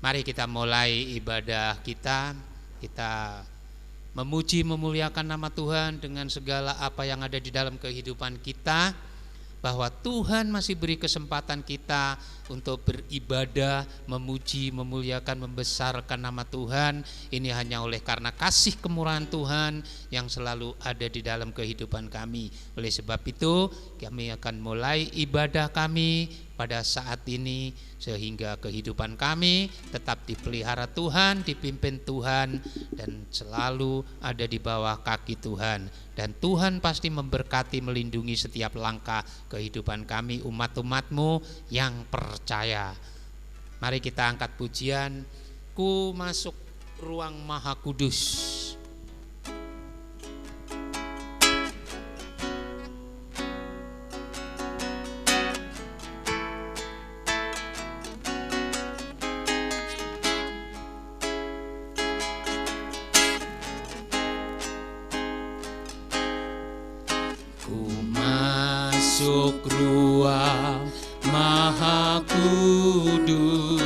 Mari kita mulai ibadah kita. Kita memuji memuliakan nama Tuhan dengan segala apa yang ada di dalam kehidupan kita, bahwa Tuhan masih beri kesempatan kita untuk beribadah, memuji, memuliakan, membesarkan nama Tuhan. Ini hanya oleh karena kasih kemurahan Tuhan yang selalu ada di dalam kehidupan kami. Oleh sebab itu kami akan mulai ibadah kami pada saat ini, sehingga kehidupan kami tetap dipelihara Tuhan, dipimpin Tuhan, dan selalu ada di bawah kaki Tuhan. Dan Tuhan pasti memberkati, melindungi setiap langkah kehidupan kami, umat-umat-Mu yang percaya. Mari kita angkat pujian, Ku masuk ruang Maha Kudus. Masuk ruang Maha Kudus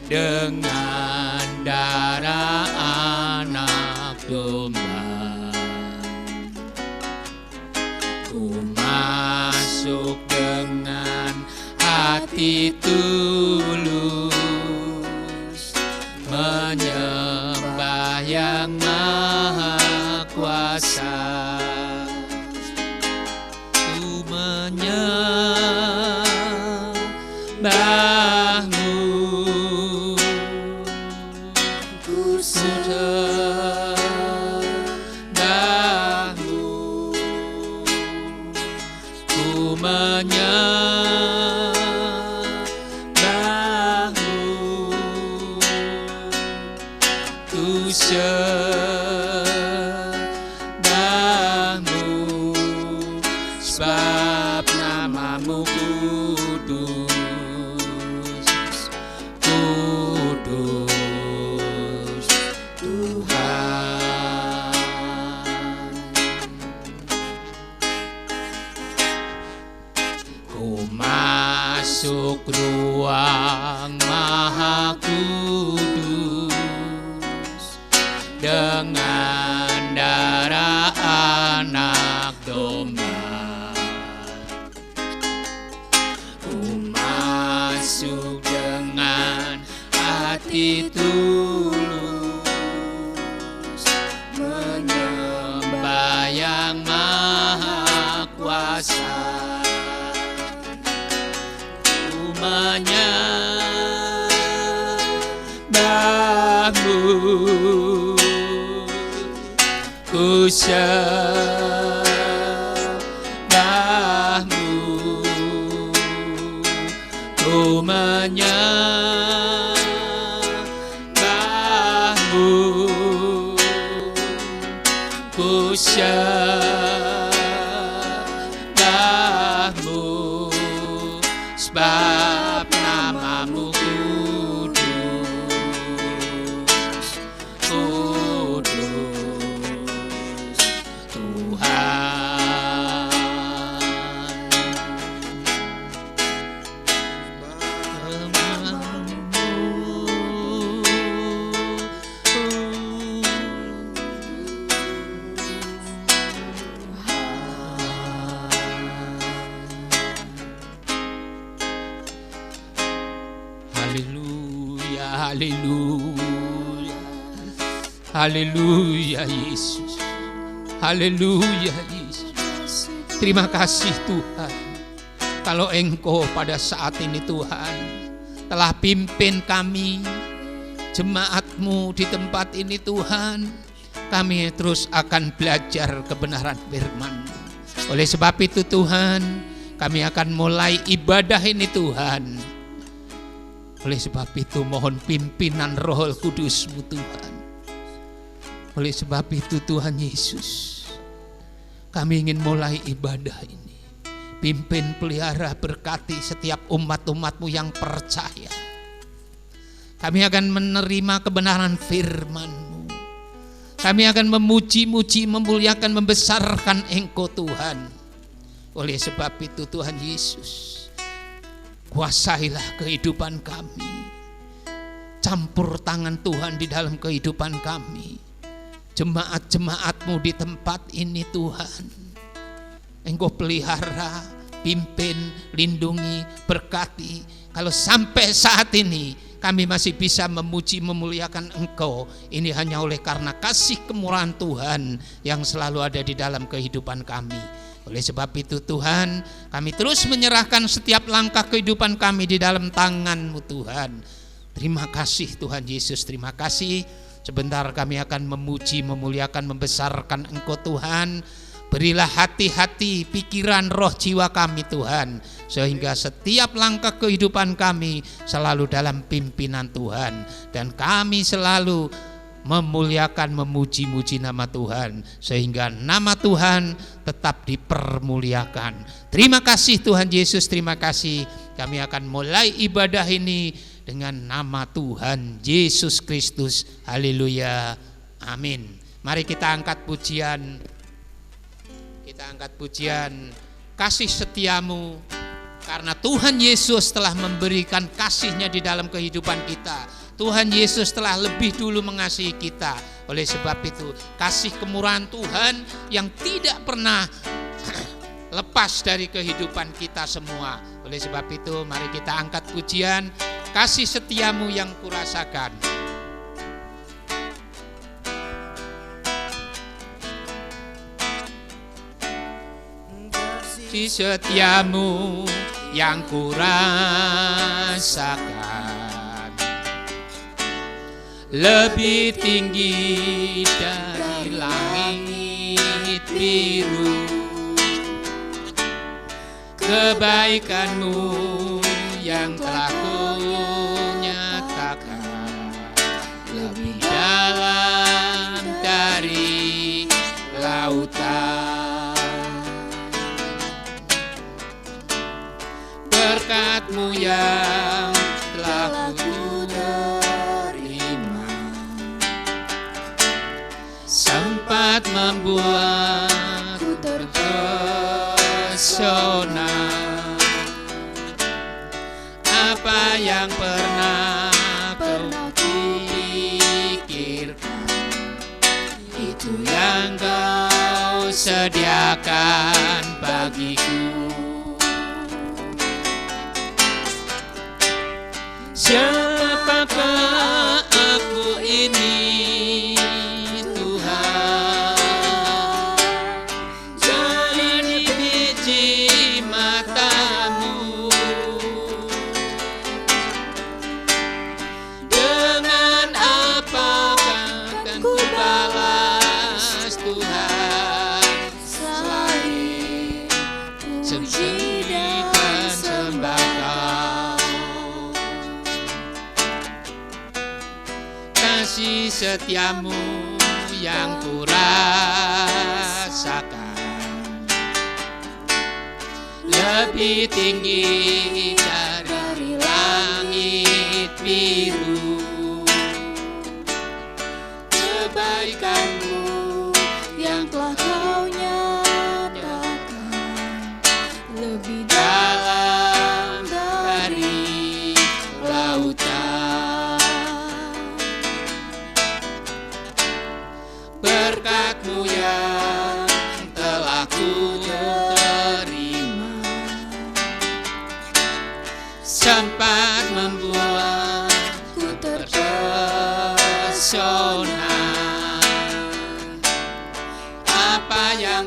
dengan darah anak domba. Ku masuk dengan hati tulus, menyembah yang Maha Kuasa. Menyembahmu, ku sembahmu, ku menyembahmu, ku sembahmu, sebab namamu kudus, kudus Tuhan. Ku masuk ruang Maha Kudus dengan darah anak domba. Masuk dengan hati tulus, menyembah yang Maha Kuasa. Ku menyembahmu, ku sembahmu, ku menyembahmu, ku sembahmu, sebab namamu kudus, kudus Tuhan. Haleluya, haleluya, haleluya Yesus, haleluya Yesus. Terima kasih Tuhan, kalau Engkau pada saat ini Tuhan telah pimpin kami, jemaat-Mu di tempat ini Tuhan. Kami terus akan belajar kebenaran firman-Mu. Oleh sebab itu Tuhan, kami akan mulai ibadah ini Tuhan. Oleh sebab itu mohon pimpinan Roh Kudus-Mu Tuhan. Oleh sebab itu Tuhan Yesus, kami ingin mulai ibadah ini. Pimpin, pelihara, berkati setiap umat-umat-Mu yang percaya. Kami akan menerima kebenaran firman-Mu. Kami akan memuji-muji, memuliakan, membesarkan Engkau Tuhan. Oleh sebab itu Tuhan Yesus, kuasailah kehidupan kami. campur tangan Tuhan di dalam kehidupan kami. Jemaat-jemaat-Mu di tempat ini Tuhan, Engkau pelihara, pimpin, lindungi, berkati. Kalau sampai saat ini kami masih bisa memuji memuliakan Engkau, ini hanya oleh karena kasih kemurahan Tuhan yang selalu ada di dalam kehidupan kami. Oleh sebab itu Tuhan, kami terus menyerahkan setiap langkah kehidupan kami di dalam tangan-Mu Tuhan. Terima kasih Tuhan Yesus, terima kasih. Sebentar kami akan memuji, memuliakan, membesarkan Engkau Tuhan. Berilah hati-hati, pikiran, roh, jiwa kami Tuhan, sehingga setiap langkah kehidupan kami selalu dalam pimpinan Tuhan. Dan kami selalu memuliakan, memuji-muji nama Tuhan, sehingga nama Tuhan tetap dipermuliakan. Terima kasih Tuhan Yesus, terima kasih. Kami akan mulai ibadah ini dengan nama Tuhan Yesus Kristus. Haleluya, amin. Mari kita angkat pujian. Kita angkat pujian kasih setiamu, karena Tuhan Yesus telah memberikan kasih-Nya di dalam kehidupan kita. Tuhan Yesus telah lebih dulu mengasihi kita. Oleh sebab itu kasih kemurahan Tuhan yang tidak pernah lepas dari kehidupan kita semua. Oleh sebab itu mari kita angkat pujian kasih setiamu yang kurasakan. Kasih setiamu yang kurasakan, lebih tinggi dari langit biru. Kebaikan-Mu yang telah Ku-nyatakan lebih dalam dari lautan. Berkat-Mu yang telah Ku terima sempat membuatku terpesona. Apa yang pernah Kau pikirkan, itu yang Kau sediakan bagiku. Siapakah aku ini Tuhan? Jadi biji mata-Mu. Dengan apakah akan Ku balas Tuhan, selain puji dan sembah Kau. Kasih setiamu yang kurasakan, lebih tinggi dari langit biru. Kebaikan-Mu yang telah Kau nyatakan lebih Dalam dari lautan. Berkat-Mu yang telah Ku terima sempat membuatku terpesona. Apa yang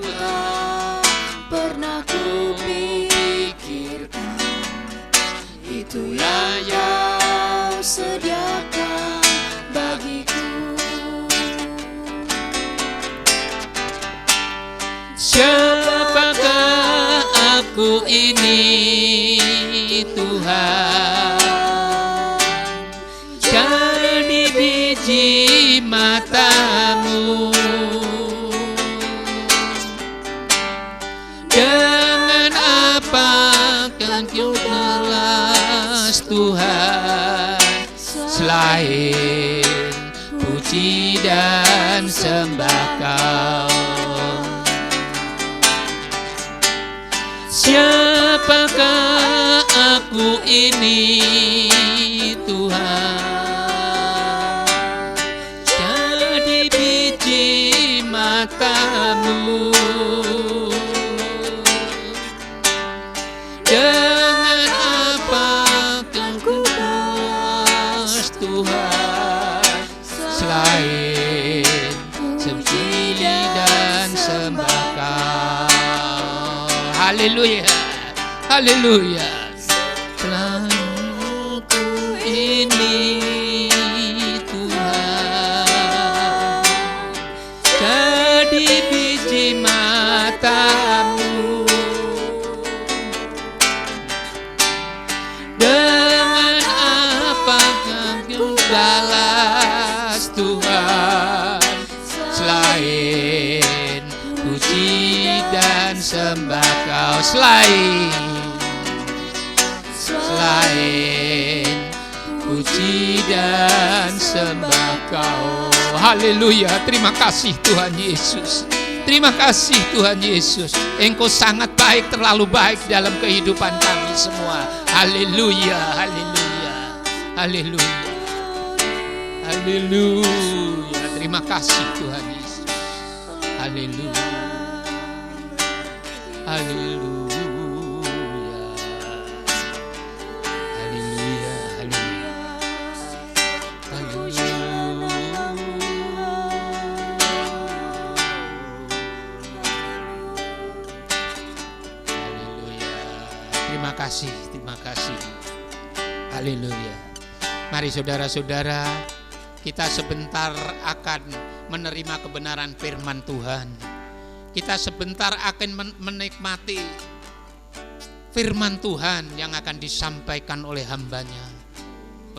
pernah Ku pikirkan, itu yang Kau sediakan bagiku. Siapakah aku ini Tuhan? Jadi biji mata-Mu. Dengan apa kan Ku balas Tuhan, selain puji dan sembah Kau. Siapakah aku ini Tuhan? Haleluya. Haleluya. Selalu ku ini Tuhan, jadi biji matamu. Dengan apa kau balas Tuhan, selain puji dan sembah Kau, selain puji dan sembah Kau. Haleluya. Terima kasih Tuhan Yesus. Terima kasih Tuhan Yesus. Engkau sangat baik, terlalu baik dalam kehidupan kami semua. Haleluya. Haleluya. Haleluya. Haleluya. Terima kasih Tuhan Yesus. Haleluya. Haleluya. Haleluya. Haleluya. Terima kasih, terima kasih. Haleluya. Mari saudara-saudara, kita sebentar akan menerima kebenaran firman Tuhan. Kita sebentar akan menikmati firman Tuhan yang akan disampaikan oleh hambanya.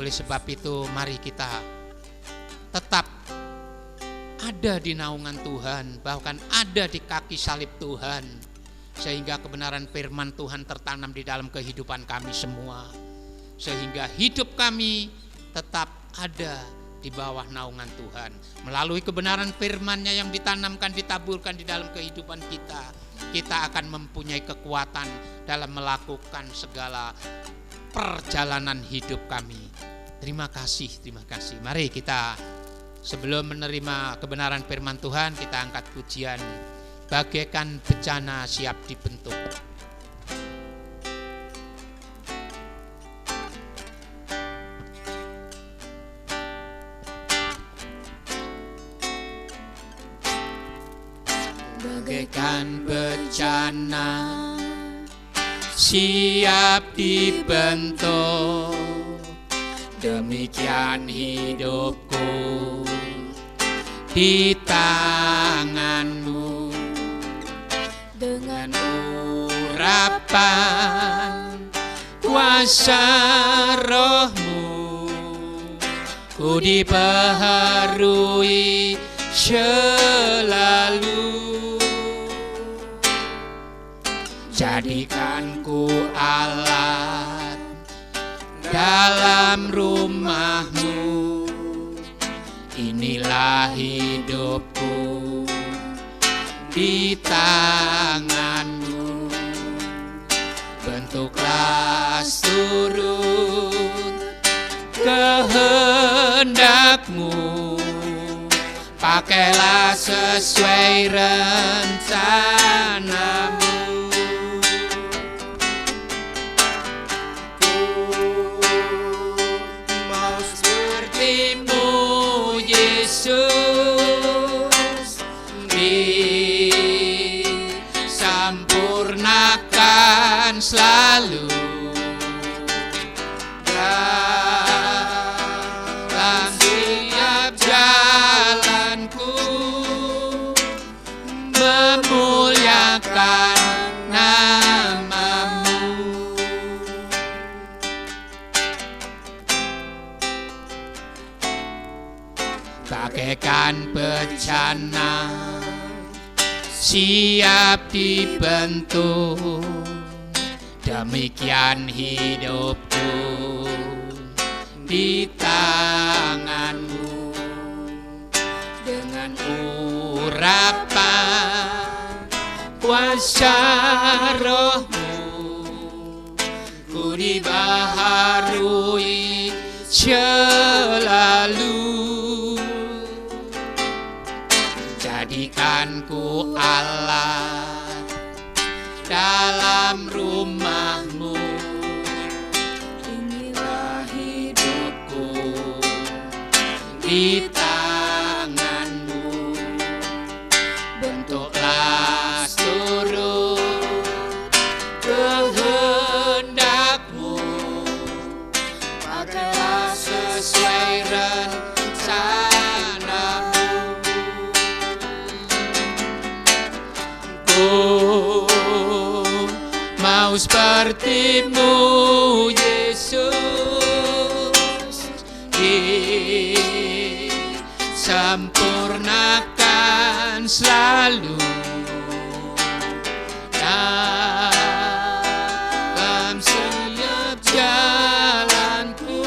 Oleh sebab itu mari kita tetap ada di naungan Tuhan, bahkan ada di kaki salib Tuhan, sehingga kebenaran firman Tuhan tertanam di dalam kehidupan kami semua, sehingga hidup kami tetap ada di bawah naungan Tuhan. Melalui kebenaran firman-Nya yang ditanamkan, ditaburkan di dalam kehidupan kita, kita akan mempunyai kekuatan dalam melakukan segala perjalanan hidup kami. Terima kasih, terima kasih. Mari kita sebelum menerima kebenaran firman Tuhan, kita angkat pujian bagaikan bencana siap dibentuk. Bagaikan bencana siap dibentuk, demikian hidupku di tangan-Mu. Dengan urapan kuasa Roh-Mu, ku dibaharui selalu. Jadikan ku alat dalam rumah-Mu, inilah hidupku di tangan-Mu. Bentuklah turut kehendak-Mu, pakailah sesuai rencana-Mu. Mau seperti-Mu Yesus, disempurnakan selalu dalam setiap jalanku, memuliakan nama-Mu. Bagaikan bencana siap dibentuk, demikian hidupku di tangan-Mu. Dengan urapan kuasa Roh-Mu, ku dibaharui selalu. Jadikan ku alat dalam rumah-Mu, inilah hidupku di tangan-Mu. Bentuklah turut pakailah sesuai rencanamu. Ku mau seperti-Mu, Yesus, disempurnakan selalu dalam setiap jalanku,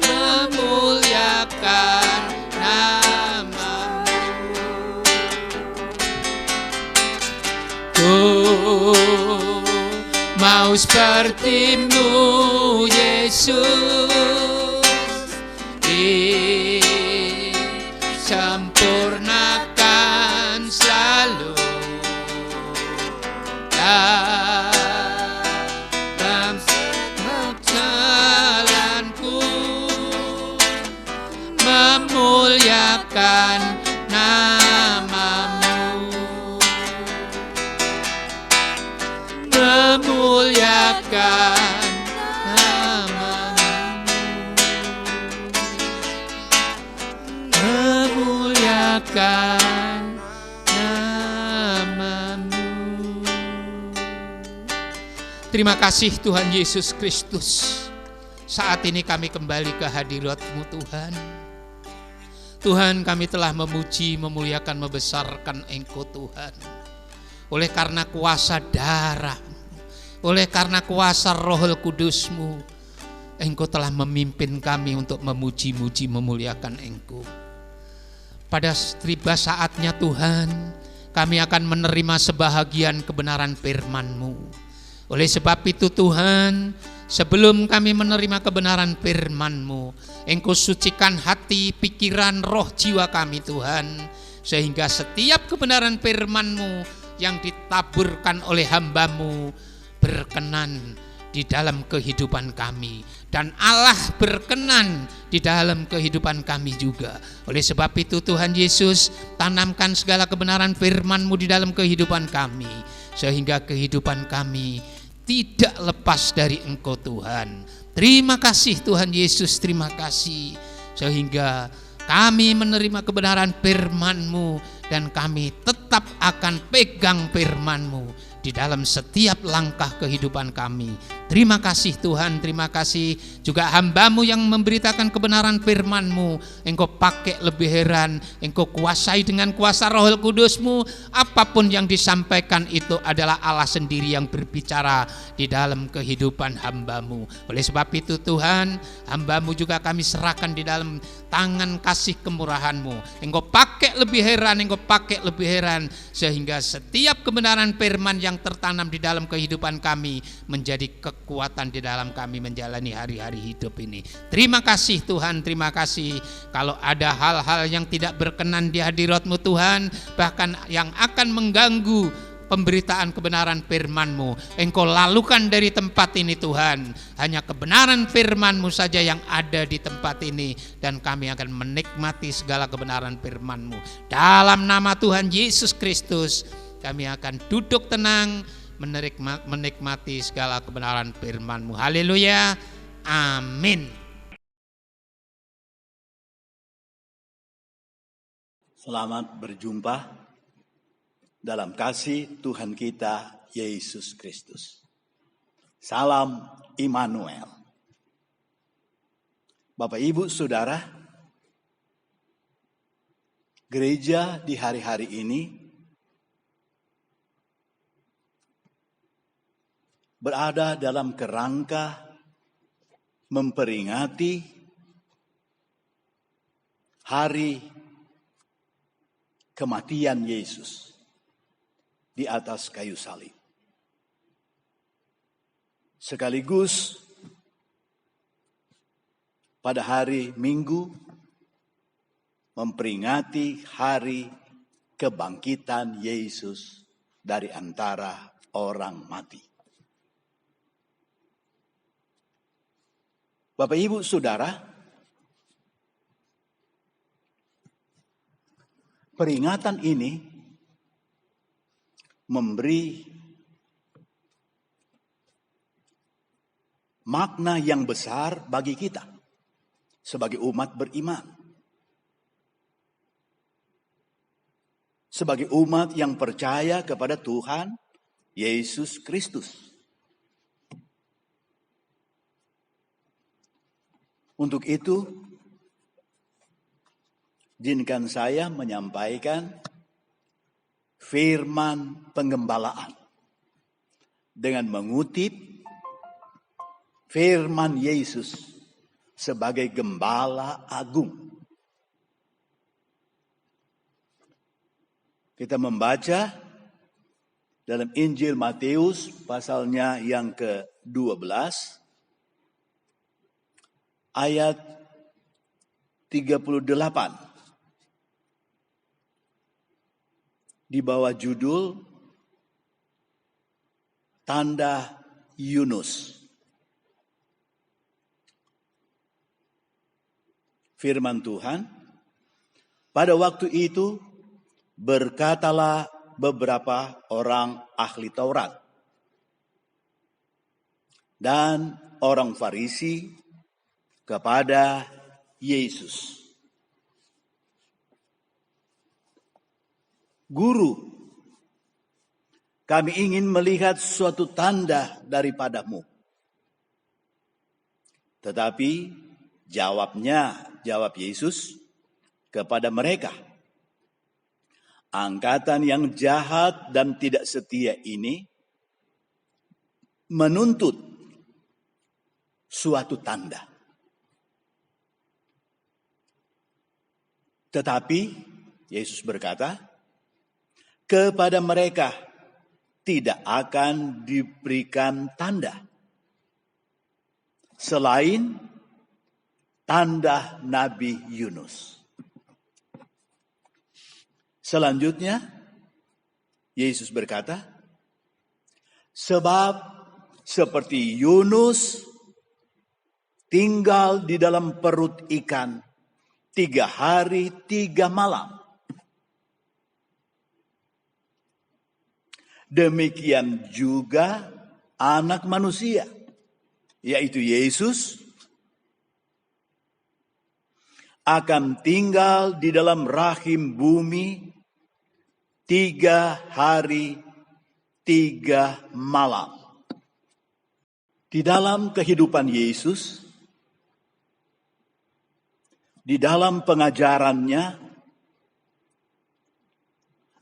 memuliakan nama-Mu. Ku mau seperti-Mu, Yesus, disempurnakan selalu dalam setiap jalanku, memuliakan nama-Mu, memuliakan nama-Mu, memuliakan nama-Mu. Terima kasih Tuhan Yesus Kristus. Saat ini kami kembali ke hadirat-Mu Tuhan. Tuhan, kami telah memuji, memuliakan, membesarkan Engkau Tuhan. Oleh karena kuasa darah, oleh karena kuasa Roh Kudus-Mu, Engkau telah memimpin kami untuk memuji-muji, memuliakan Engkau. Pada tiba saatnya Tuhan, kami akan menerima sebahagian kebenaran firman-Mu. Oleh sebab itu Tuhan, sebelum kami menerima kebenaran firman-Mu, Engkau sucikan hati, pikiran, roh, jiwa kami Tuhan, sehingga setiap kebenaran firman-Mu yang ditaburkan oleh hamba-Mu berkenan di dalam kehidupan kami, dan Allah berkenan di dalam kehidupan kami juga. Oleh sebab itu Tuhan Yesus, tanamkan segala kebenaran firman-Mu di dalam kehidupan kami, sehingga kehidupan kami tidak lepas dari Engkau Tuhan. Terima kasih Tuhan Yesus, terima kasih, sehingga kami menerima kebenaran firman-Mu dan kami tetap akan pegang firman-Mu di dalam setiap langkah kehidupan kami. Terima kasih Tuhan, terima kasih juga hamba-Mu yang memberitakan kebenaran firman-Mu. Engkau pakai lebih heran, Engkau kuasai dengan kuasa Roh Kudus-Mu. Apapun yang disampaikan itu adalah Allah sendiri yang berbicara di dalam kehidupan hamba-Mu. Oleh sebab itu Tuhan, hamba-Mu juga kami serahkan di dalam tangan kasih kemurahan-Mu. Engkau pakai lebih heran, Engkau pakai lebih heran, sehingga setiap kebenaran firman yang tertanam di dalam kehidupan kami menjadi kekuatan di dalam kami menjalani hari-hari hidup ini. Terima kasih Tuhan, terima kasih. Kalau ada hal-hal yang tidak berkenan di hadirat-Mu Tuhan, bahkan yang akan mengganggu pemberitaan kebenaran firman-Mu, Engkau lalukan dari tempat ini Tuhan. Hanya kebenaran firman-Mu saja yang ada di tempat ini, dan kami akan menikmati segala kebenaran firman-Mu. Dalam nama Tuhan Yesus Kristus, kami akan duduk tenang menikmati segala kebenaran firman-Mu. Haleluya, amin. Selamat berjumpa dalam kasih Tuhan kita Yesus Kristus. Salam Immanuel. Bapak Ibu Saudara, gereja di hari-hari ini berada dalam kerangka memperingati hari kematian Yesus di atas kayu salib. Sekaligus pada hari Minggu memperingati hari kebangkitan Yesus dari antara orang mati. Bapak Ibu Saudara, peringatan ini memberi makna yang besar bagi kita sebagai umat beriman. Sebagai umat yang percaya kepada Tuhan Yesus Kristus. Untuk itu, izinkan saya menyampaikan firman penggembalaan dengan mengutip firman Yesus sebagai gembala agung. Kita membaca dalam Injil Matius pasalnya yang ke-12 ayat 38 di bawah judul Tanda Yunus. Firman Tuhan, pada waktu itu berkatalah beberapa orang ahli Taurat dan orang Farisi kepada Yesus, "Guru, kami ingin melihat suatu tanda daripadamu." Tetapi jawab Yesus kepada mereka, "Angkatan yang jahat dan tidak setia ini menuntut suatu tanda. Tetapi Yesus berkata, kepada mereka tidak akan diberikan tanda selain tanda Nabi Yunus." Selanjutnya, Yesus berkata, "Sebab seperti Yunus tinggal di dalam perut ikan 3 hari 3 malam, demikian juga Anak Manusia," yaitu Yesus, "akan tinggal di dalam rahim bumi 3 hari 3 malam. Di dalam kehidupan Yesus, di dalam pengajarannya,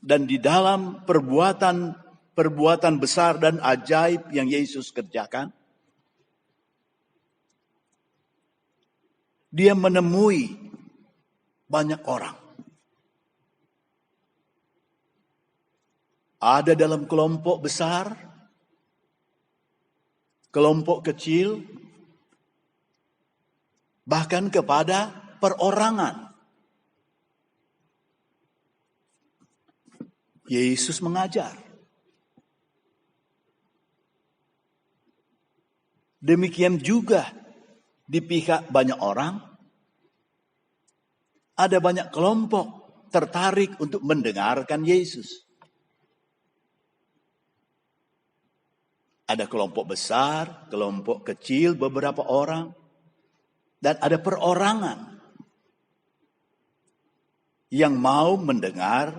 dan di dalam perbuatan besar dan ajaib yang Yesus kerjakan, dia menemui banyak orang. Ada dalam kelompok besar, kelompok kecil, bahkan kepada perorangan. Yesus mengajar. Demikian juga di pihak banyak orang, ada banyak kelompok tertarik untuk mendengarkan Yesus. Ada kelompok besar, kelompok kecil, beberapa orang, dan ada perorangan yang mau mendengar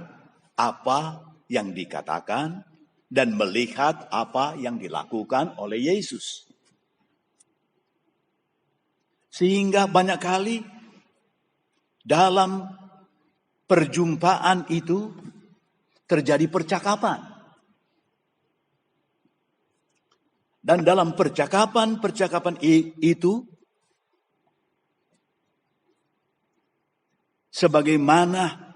apa yang dikatakan dan melihat apa yang dilakukan oleh Yesus. Sehingga banyak kali dalam perjumpaan itu terjadi percakapan. Dan dalam percakapan itu, sebagaimana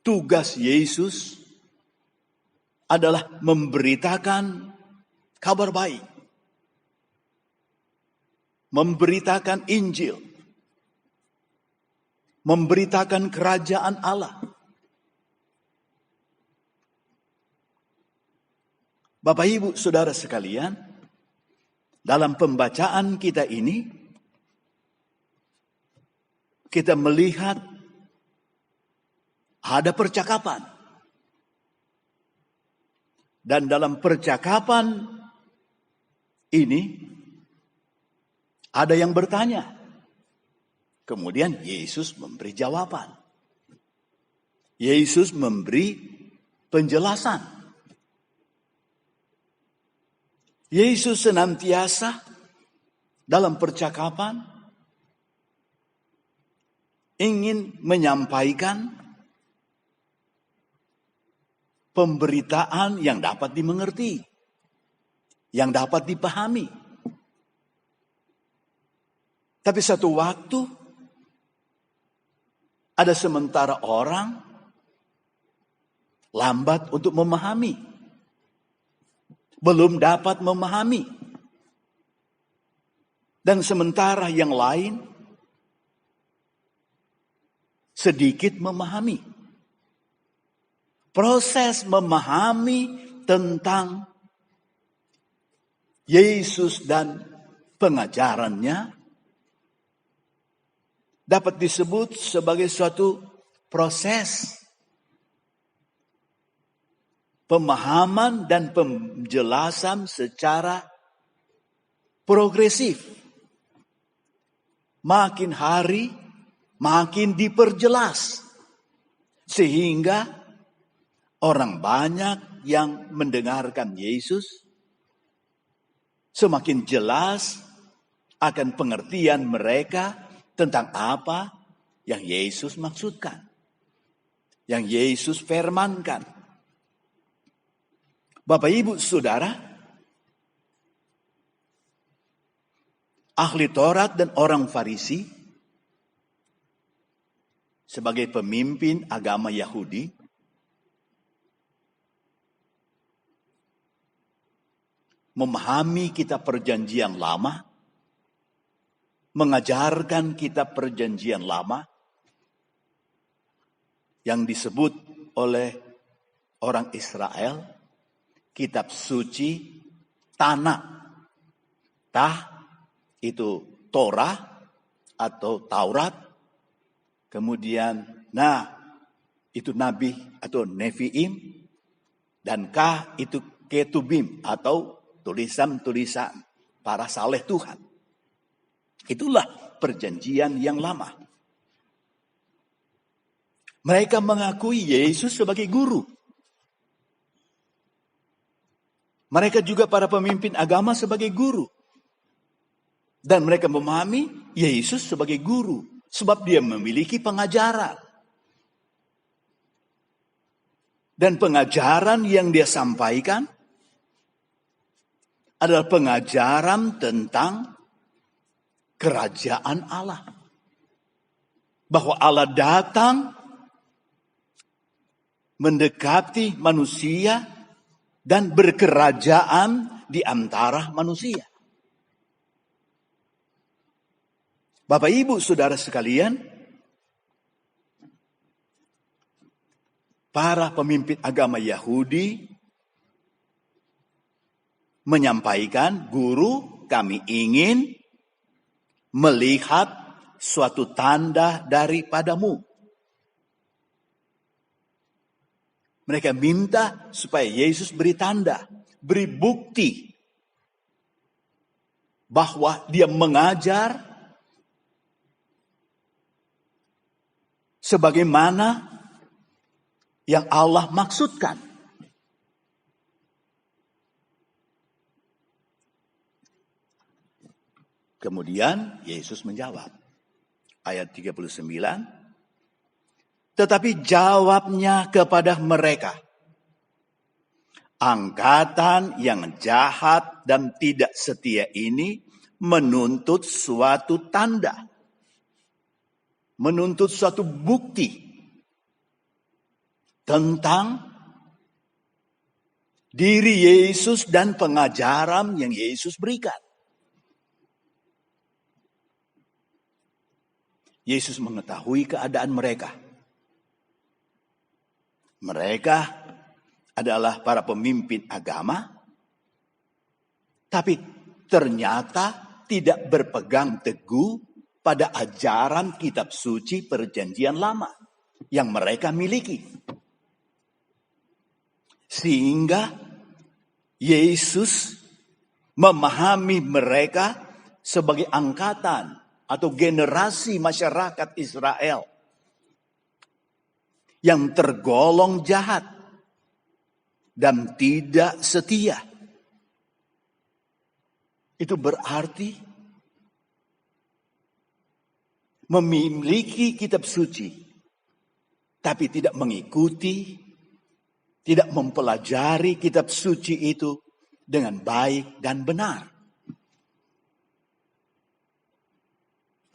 tugas Yesus adalah memberitakan kabar baik, memberitakan Injil, memberitakan kerajaan Allah. Bapak, Ibu, Saudara sekalian, dalam pembacaan kita ini, kita melihat ada percakapan. Dan dalam percakapan ini, Ada yang bertanya. Kemudian Yesus memberi jawaban. Yesus memberi penjelasan. Yesus senantiasa dalam percakapan ingin menyampaikan pemberitaan yang dapat dimengerti, yang dapat dipahami. Tapi satu waktu ada sementara orang lambat untuk memahami, belum dapat memahami. Dan sementara yang lain sedikit memahami. Proses memahami tentang Yesus dan pengajarannya dapat disebut sebagai suatu proses pemahaman dan penjelasan secara progresif. Makin hari makin diperjelas. Sehingga orang banyak yang mendengarkan Yesus semakin jelas akan pengertian mereka tentang apa yang Yesus maksudkan. Yang Yesus firmankan. Bapak, Ibu, Saudara, ahli Taurat dan orang Farisi sebagai pemimpin agama Yahudi memahami kitab Perjanjian Lama, mengajarkan kitab Perjanjian Lama yang disebut oleh orang Israel kitab suci Tanakh. Tah itu Torah atau Taurat. Kemudian itu Nabi atau Neviim. Dan Kah itu Ketubim atau tulisan-tulisan para saleh Tuhan. Itulah perjanjian yang lama. Mereka mengakui Yesus sebagai guru. Mereka juga para pemimpin agama sebagai guru. Dan mereka memahami Yesus sebagai guru. Sebab dia memiliki pengajaran. Dan pengajaran yang dia sampaikan adalah pengajaran tentang kerajaan Allah. Bahwa Allah datang mendekati manusia dan berkerajaan di antara manusia. Bapak, Ibu, Saudara sekalian, para pemimpin agama Yahudi menyampaikan, "Guru, kami ingin melihat suatu tanda daripadamu." Mereka minta supaya Yesus beri tanda, beri bukti bahwa dia mengajar sebagaimana yang Allah maksudkan. Kemudian Yesus menjawab. Ayat 39. Tetapi jawabnya kepada mereka, "Angkatan yang jahat dan tidak setia ini menuntut suatu tanda. Menuntut suatu bukti tentang diri Yesus dan pengajaran yang Yesus berikan." Yesus mengetahui keadaan mereka. Mereka adalah para pemimpin agama, tapi ternyata tidak berpegang teguh pada ajaran kitab suci Perjanjian Lama yang mereka miliki. Sehingga Yesus memahami mereka sebagai angkatan atau generasi masyarakat Israel yang tergolong jahat dan tidak setia. Itu berarti memiliki kitab suci, tapi tidak mengikuti, tidak mempelajari kitab suci itu dengan baik dan benar.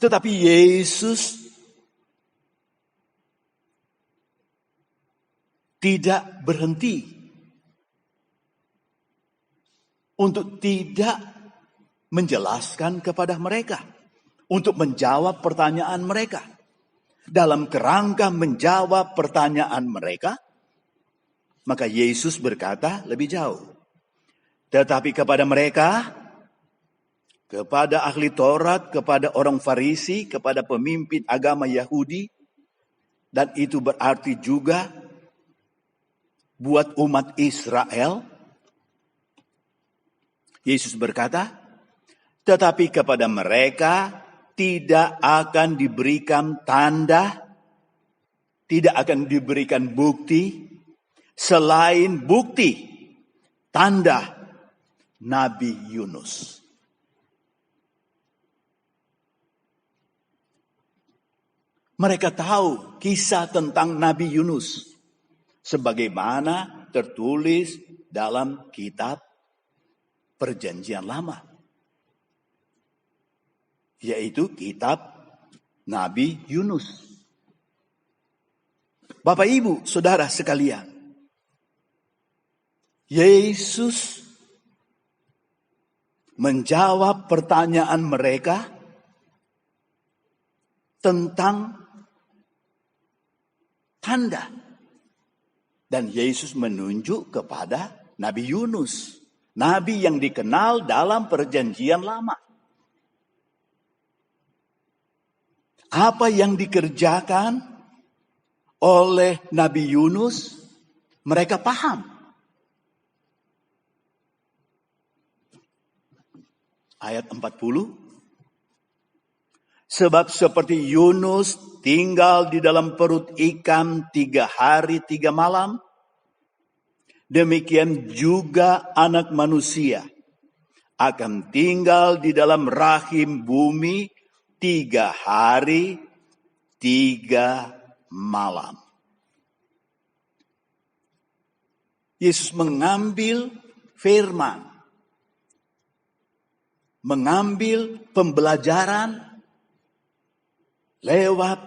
Tetapi Yesus tidak berhenti untuk tidak menjelaskan kepada mereka, untuk menjawab pertanyaan mereka. Dalam kerangka menjawab pertanyaan mereka, maka Yesus berkata lebih jauh. Tetapi kepada mereka, kepada ahli Taurat, kepada orang Farisi, kepada pemimpin agama Yahudi, dan itu berarti juga buat umat Israel, Yesus berkata, tetapi kepada mereka tidak akan diberikan tanda, tidak akan diberikan bukti, selain bukti tanda Nabi Yunus. Mereka tahu kisah tentang Nabi Yunus sebagaimana tertulis dalam kitab Perjanjian Lama, yaitu kitab Nabi Yunus. Bapak, Ibu, Saudara sekalian, Yesus menjawab pertanyaan mereka tentang tanda. Dan Yesus menunjuk kepada Nabi Yunus, nabi yang dikenal dalam Perjanjian Lama. Apa yang dikerjakan oleh Nabi Yunus, mereka paham. Ayat 40. Sebab seperti Yunus tinggal di dalam perut ikan 3 hari 3 malam, demikian juga Anak Manusia akan tinggal di dalam rahim bumi 3 hari 3 malam. Yesus mengambil firman, mengambil pembelajaran lewat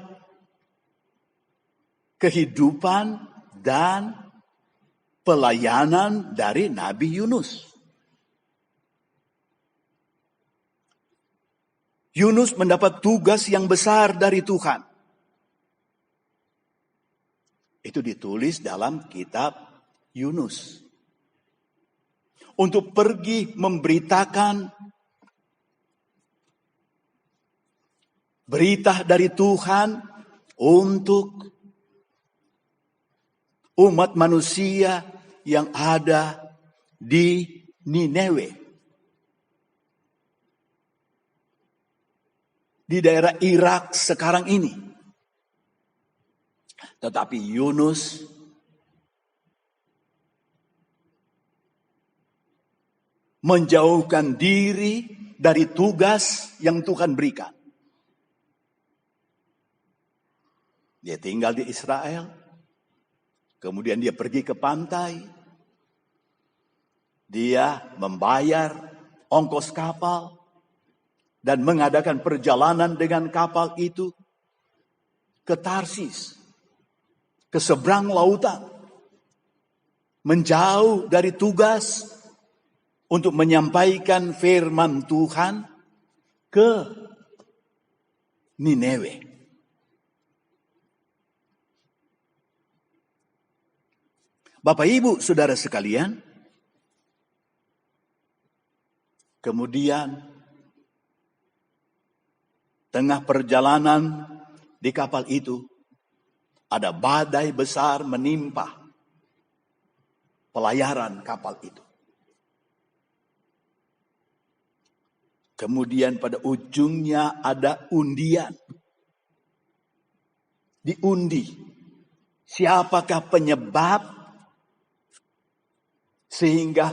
kehidupan dan pelayanan dari Nabi Yunus. Yunus mendapat tugas yang besar dari Tuhan. Itu ditulis dalam kitab Yunus. Untuk pergi memberitakan berita dari Tuhan untuk umat manusia yang ada di Nineve, di daerah Irak sekarang ini. Tetapi Yunus menjauhkan diri dari tugas yang Tuhan berikan. Dia tinggal di Israel, kemudian dia pergi ke pantai, dia membayar ongkos kapal, dan mengadakan perjalanan dengan kapal itu ke Tarsis, ke seberang lautan, menjauh dari tugas untuk menyampaikan firman Tuhan ke Nineve. Bapak, Ibu, Saudara sekalian, kemudian tengah perjalanan di kapal itu, ada badai besar menimpa pelayaran kapal itu. Kemudian pada ujungnya ada undian. Diundi. Siapakah penyebab sehingga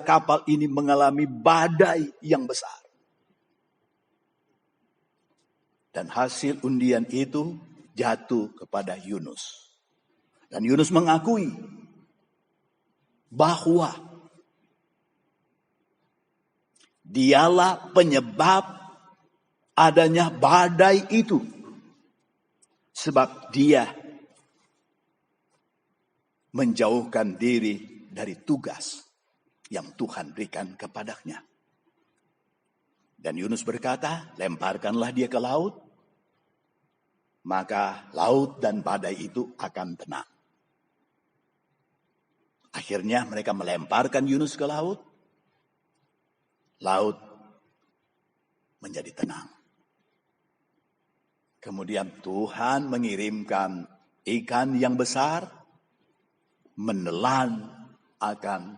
kapal ini mengalami badai yang besar. Dan hasil undian itu jatuh kepada Yunus. Dan Yunus mengakui bahwa dialah penyebab adanya badai itu. Sebab dia menjauhkan diri dari tugas yang Tuhan berikan kepadanya. Dan Yunus berkata, lemparkanlah dia ke laut, maka laut dan badai itu akan tenang. Akhirnya mereka melemparkan Yunus ke laut. Laut menjadi tenang. Kemudian Tuhan mengirimkan ikan yang besar menelan akan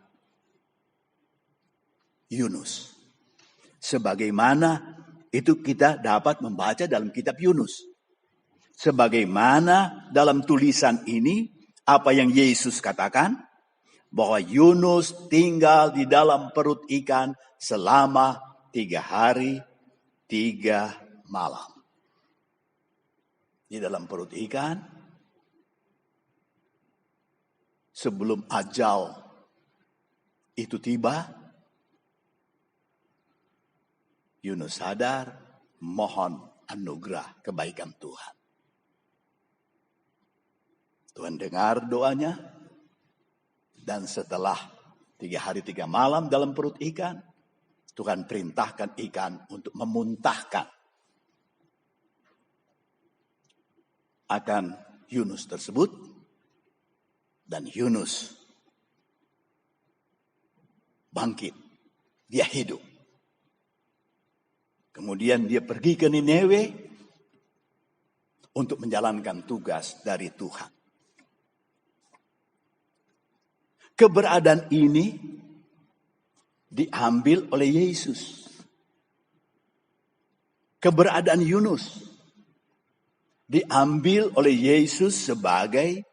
Yunus. Sebagaimana itu kita dapat membaca dalam kitab Yunus. Sebagaimana dalam tulisan ini apa yang Yesus katakan, bahwa Yunus tinggal di dalam perut ikan selama 3 hari 3 malam. Di dalam perut ikan, sebelum ajal itu tiba, Yunus sadar, mohon anugerah kebaikan Tuhan. Tuhan dengar doanya, dan setelah 3 hari 3 malam dalam perut ikan, Tuhan perintahkan ikan untuk memuntahkan akan Yunus tersebut. Dan Yunus bangkit, dia hidup. Kemudian dia pergi ke Niniwe untuk menjalankan tugas dari Tuhan. Keberadaan ini diambil oleh Yesus. Keberadaan Yunus diambil oleh Yesus sebagai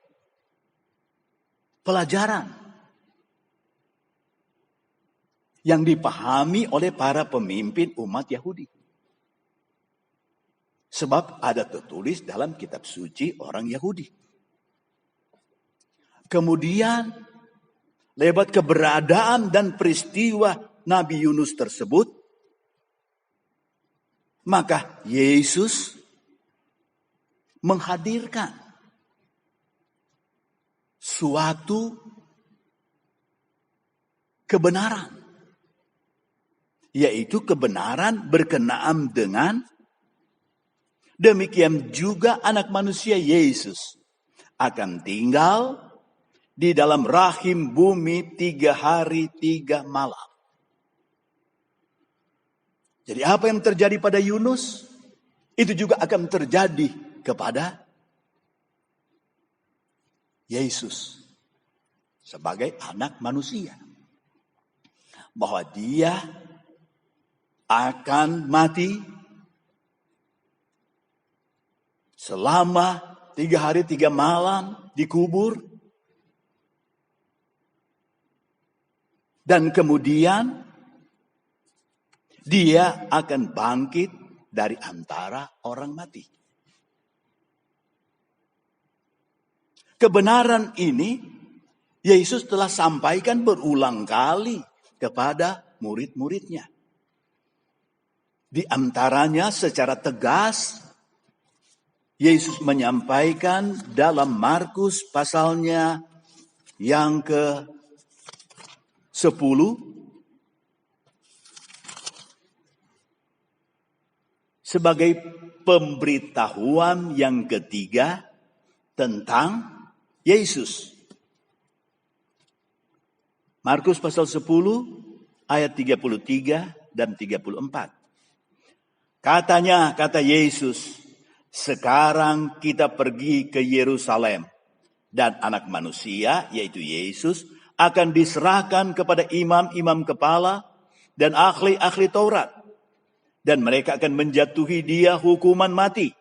pelajaran yang dipahami oleh para pemimpin umat Yahudi. Sebab ada tertulis dalam kitab suci orang Yahudi. Kemudian lewat keberadaan dan peristiwa Nabi Yunus tersebut, maka Yesus menghadirkan suatu kebenaran. Yaitu kebenaran berkenaan dengan demikian juga anak manusia Yesus akan tinggal di dalam rahim bumi 3 hari 3 malam. Jadi apa yang terjadi pada Yunus, itu juga akan terjadi kepada Yesus sebagai anak manusia. Bahwa dia akan mati selama 3 hari 3 malam dikubur. Dan kemudian dia akan bangkit dari antara orang mati. Kebenaran ini Yesus telah sampaikan berulang kali kepada murid-muridnya. Di antaranya secara tegas Yesus menyampaikan dalam Markus pasalnya yang ke-10 sebagai pemberitahuan yang ketiga tentang Yesus. Markus pasal 10 ayat 33 dan 34. Kata Yesus, sekarang kita pergi ke Yerusalem dan anak manusia yaitu Yesus akan diserahkan kepada imam-imam kepala dan ahli-ahli Taurat. Dan mereka akan menjatuhi dia hukuman mati.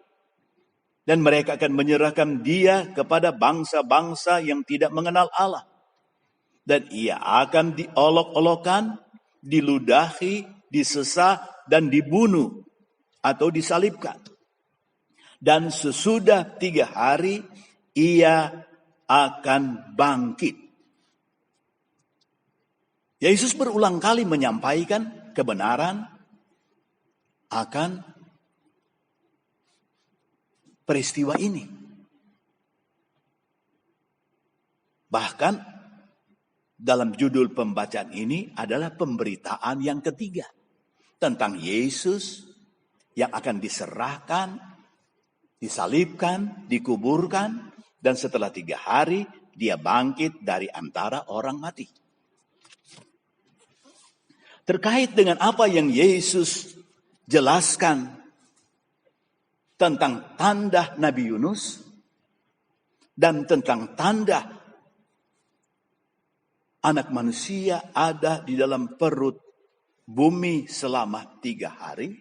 Dan mereka akan menyerahkan dia kepada bangsa-bangsa yang tidak mengenal Allah. Dan ia akan diolok-olokkan, diludahi, disesah, dan dibunuh atau disalibkan. Dan sesudah 3 hari ia akan bangkit. Yesus berulang kali menyampaikan kebenaran akan peristiwa ini. Bahkan dalam judul pembacaan ini adalah pemberitaan yang ketiga tentang Yesus yang akan diserahkan, disalibkan, dikuburkan, dan setelah 3 hari dia bangkit dari antara orang mati. Terkait dengan apa yang Yesus jelaskan tentang tanda Nabi Yunus dan tentang tanda anak manusia ada di dalam perut bumi selama 3 hari.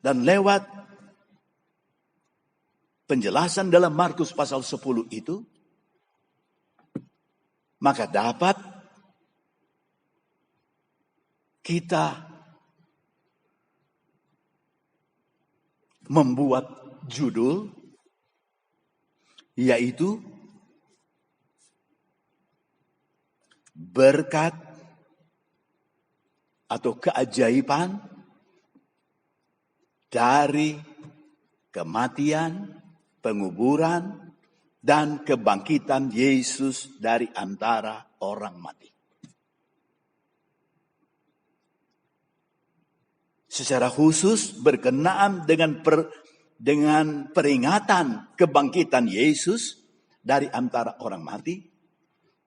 Dan lewat penjelasan dalam Markus pasal 10 itu, maka dapat kita membuat judul, yaitu berkat atau keajaiban dari kematian, penguburan, dan kebangkitan Yesus dari antara orang mati. Secara khusus berkenaan dengan peringatan kebangkitan Yesus dari antara orang mati,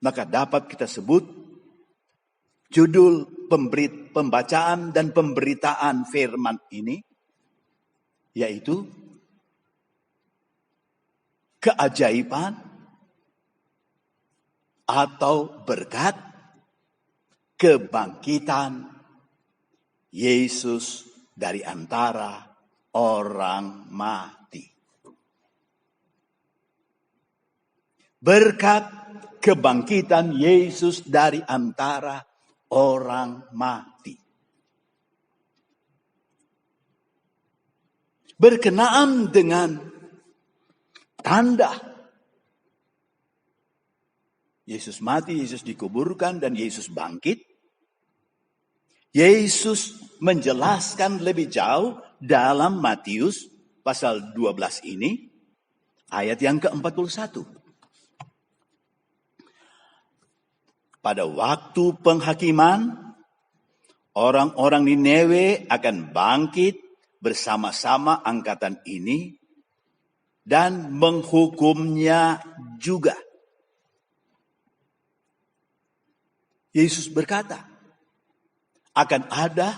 maka dapat kita sebut judul pembacaan dan pemberitaan firman ini, yaitu keajaiban atau berkat kebangkitan Yesus dari antara orang mati. Berkat kebangkitan Yesus dari antara orang mati. Berkenaan dengan tanda Yesus mati, Yesus dikuburkan, dan Yesus bangkit. Yesus menjelaskan lebih jauh dalam Matius pasal 12 ini, ayat yang ke-41. Pada waktu penghakiman, orang-orang Niniwe akan bangkit bersama-sama angkatan ini dan menghukumnya juga. Yesus berkata, akan ada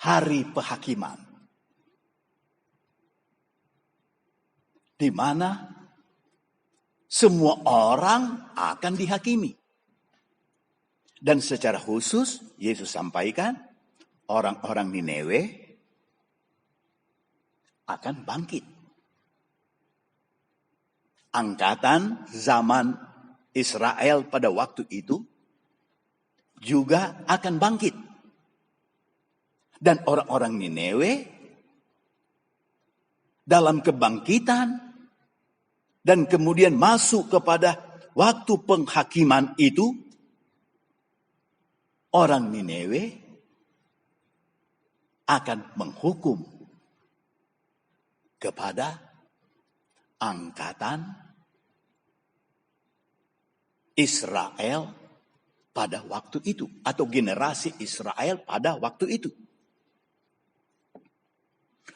hari penghakiman di mana semua orang akan dihakimi. Dan secara khusus Yesus sampaikan orang-orang Niniwe akan bangkit. Angkatan zaman Israel pada waktu itu juga akan bangkit. Dan orang-orang Niniwe dalam kebangkitan dan kemudian masuk kepada waktu penghakiman itu, orang Niniwe akan menghukum kepada angkatan Israel pada waktu itu, atau generasi Israel pada waktu itu.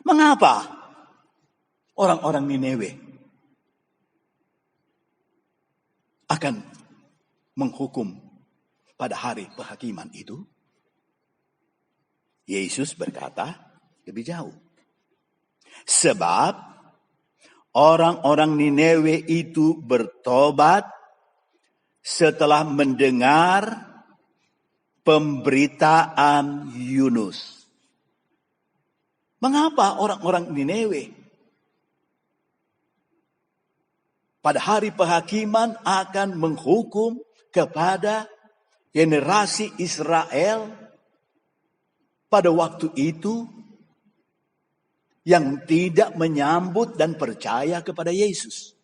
Mengapa orang-orang Niniwe akan menghukum pada hari penghakiman itu? Yesus berkata lebih jauh. Sebab orang-orang Niniwe itu bertobat setelah mendengar pemberitaan Yunus. Mengapa orang-orang Niniwe pada hari penghakiman akan menghukum kepada generasi Israel pada waktu itu yang tidak menyambut dan percaya kepada Yesus?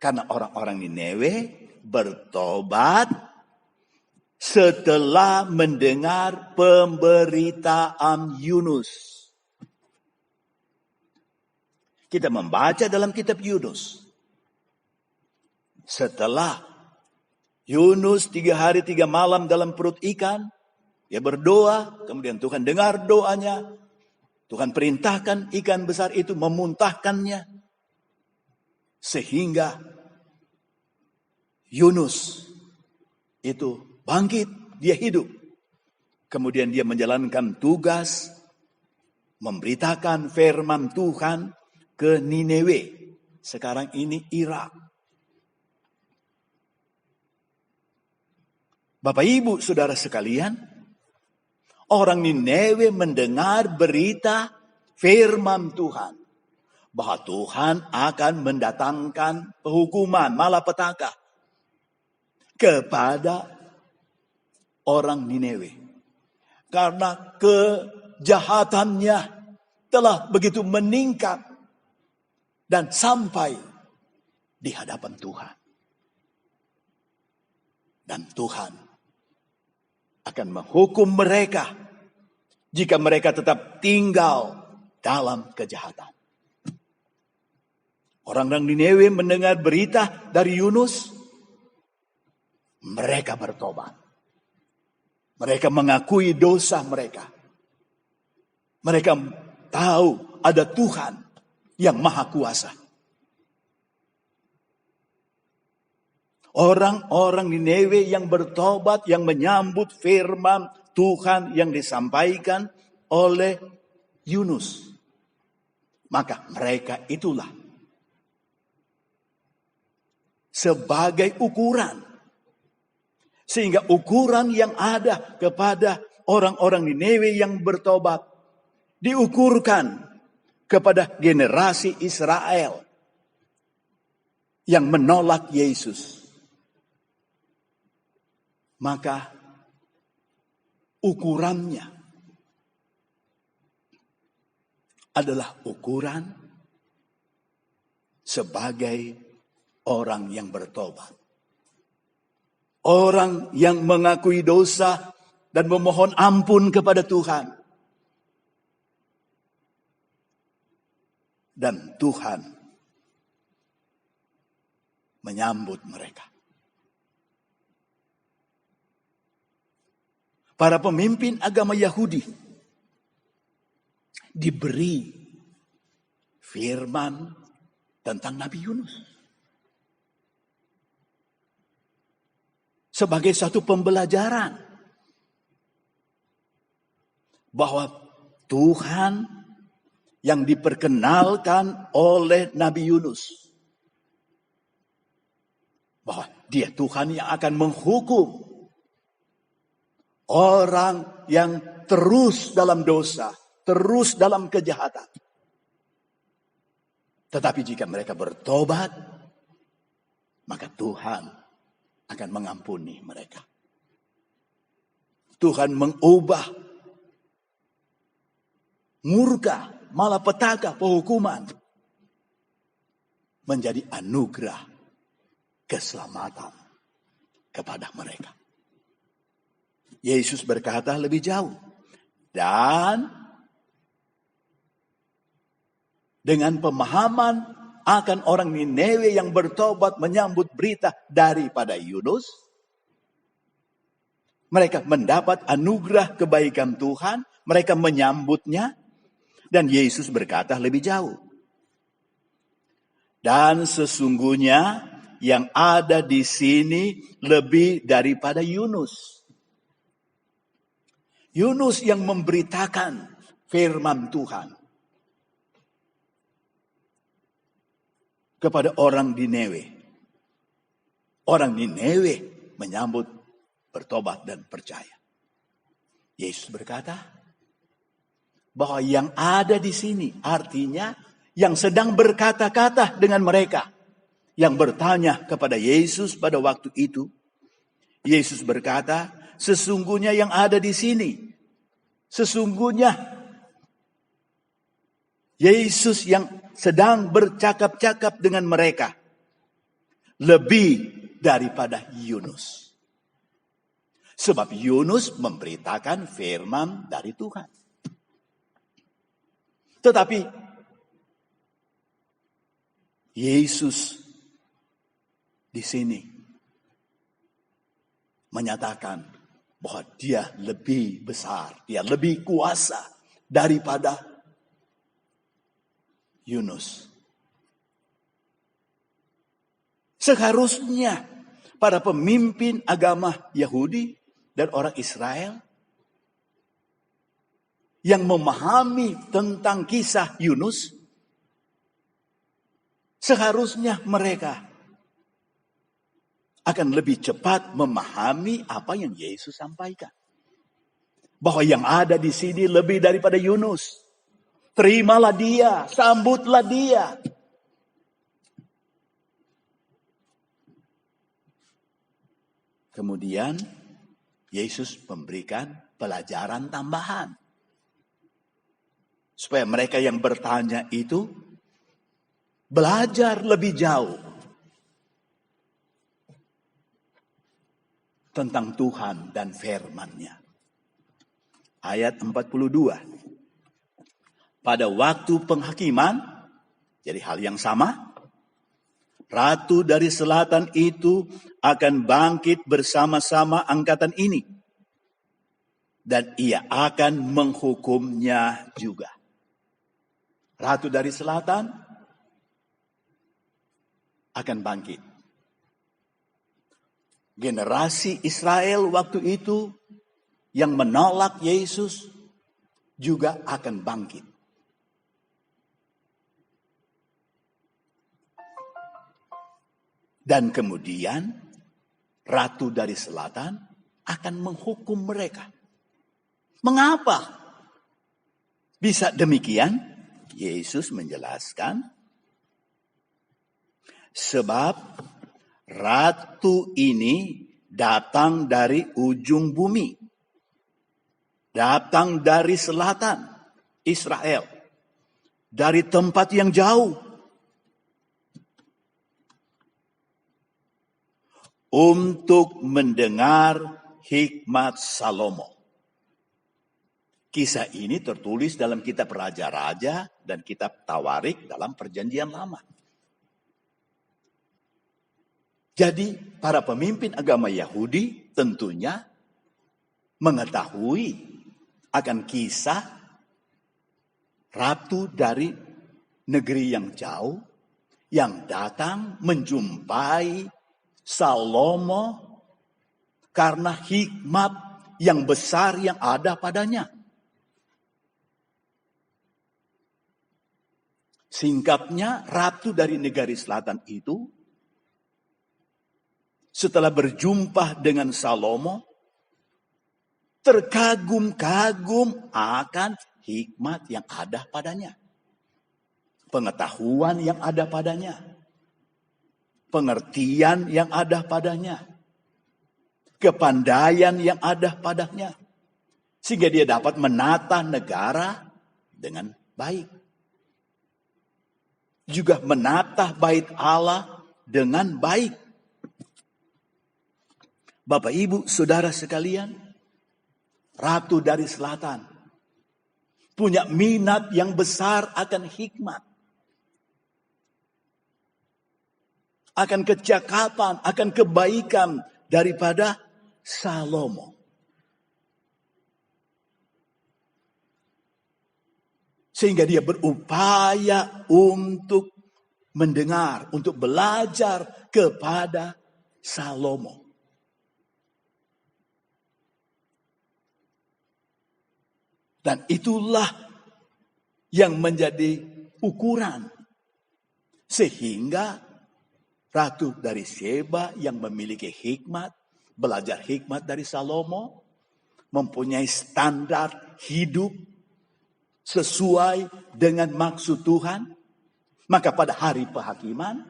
Karena orang-orang Niniwe bertobat setelah mendengar pemberitaan Yunus. Kita membaca dalam kitab Yunus. Setelah Yunus 3 hari 3 malam dalam perut ikan, dia berdoa, kemudian Tuhan dengar doanya. Tuhan perintahkan ikan besar itu memuntahkannya. Sehingga Yunus itu bangkit, dia hidup. Kemudian dia menjalankan tugas memberitakan firman Tuhan ke Niniwe. Sekarang ini Irak. Bapak Ibu Saudara sekalian, orang Niniwe mendengar berita firman Tuhan bahwa Tuhan akan mendatangkan penghukuman malapetaka kepada orang Niniwe. Karena kejahatannya telah begitu meningkat dan sampai di hadapan Tuhan. Dan Tuhan akan menghukum mereka jika mereka tetap tinggal dalam kejahatan. Orang-orang Niniwe mendengar berita dari Yunus, mereka bertobat. Mereka mengakui dosa mereka. Mereka tahu ada Tuhan yang maha kuasa. Orang-orang Niniwe yang bertobat, yang menyambut firman Tuhan yang disampaikan oleh Yunus. Maka mereka itulah sebagai ukuran. Sehingga ukuran yang ada kepada orang-orang Niniwe yang bertobat diukurkan kepada generasi Israel yang menolak Yesus. Maka ukurannya adalah ukuran sebagai orang yang bertobat. Orang yang mengakui dosa dan memohon ampun kepada Tuhan. Dan Tuhan menyambut mereka. Para pemimpin agama Yahudi diberi firman tentang Nabi Yunus. Sebagai satu pembelajaran bahwa Tuhan yang diperkenalkan oleh Nabi Yunus, bahwa dia Tuhan yang akan menghukum orang yang terus dalam dosa, terus dalam kejahatan. Tetapi jika mereka bertobat, maka Tuhan akan mengampuni mereka. Tuhan mengubah murka, malapetaka, penghukuman menjadi anugerah keselamatan kepada mereka. Yesus berkata lebih jauh, dan dengan pemahaman akan orang Niniwe yang bertobat menyambut berita daripada Yunus, mereka mendapat anugerah kebaikan Tuhan, mereka menyambutnya, dan Yesus berkata lebih jauh. Dan sesungguhnya yang ada di sini lebih daripada Yunus. Yunus yang memberitakan firman Tuhan kepada orang Niniwe. Orang Nineve menyambut, bertobat dan percaya. Yesus berkata bahwa yang ada di sini artinya yang sedang berkata-kata dengan mereka, yang bertanya kepada Yesus pada waktu itu. Yesus berkata, sesungguhnya yang ada di sini, sesungguhnya Yesus yang sedang bercakap-cakap dengan mereka lebih daripada Yunus. Sebab Yunus memberitakan firman dari Tuhan. Tetapi Yesus di sini menyatakan bahwa dia lebih besar, dia lebih kuasa daripada Yunus. Seharusnya para pemimpin agama Yahudi dan orang Israel yang memahami tentang kisah Yunus, seharusnya mereka akan lebih cepat memahami apa yang Yesus sampaikan. Bahwa yang ada di sini lebih daripada Yunus. Terimalah dia, sambutlah dia. Kemudian Yesus memberikan pelajaran tambahan. Supaya mereka yang bertanya itu belajar lebih jauh tentang Tuhan dan firman-Nya. Ayat 42. Pada waktu penghakiman, jadi hal yang sama, Ratu dari selatan itu akan bangkit bersama-sama angkatan ini. Dan ia akan menghukumnya juga. Ratu dari selatan akan bangkit. Generasi Israel waktu itu yang menolak Yesus juga akan bangkit. Dan kemudian Ratu dari selatan akan menghukum mereka. Mengapa bisa demikian? Yesus menjelaskan, sebab Ratu ini datang dari ujung bumi. Datang dari selatan Israel. Dari tempat yang jauh. Untuk mendengar hikmat Salomo. Kisah ini tertulis dalam kitab Raja-Raja dan kitab Tawarik dalam Perjanjian Lama. Jadi para pemimpin agama Yahudi tentunya mengetahui akan kisah ratu dari negeri yang jauh yang datang menjumpai Salomo karena hikmat yang besar yang ada padanya. Singkatnya, ratu dari negeri selatan itu setelah berjumpa dengan Salomo terkagum-kagum akan hikmat yang ada padanya. Pengetahuan yang ada padanya. Pengertian yang ada padanya. Kepandaian yang ada padanya. Sehingga dia dapat menata negara dengan baik. Juga menata bait Allah dengan baik. Bapak, Ibu, Saudara sekalian, Ratu dari Selatan punya minat yang besar akan hikmat. Akan kecakapan, akan kebaikan daripada Salomo. Sehingga dia berupaya untuk mendengar, untuk belajar kepada Salomo. Dan itulah yang menjadi ukuran. Sehingga Ratu dari Sheba yang memiliki hikmat, belajar hikmat dari Salomo, mempunyai standar hidup sesuai dengan maksud Tuhan. Maka pada hari penghakiman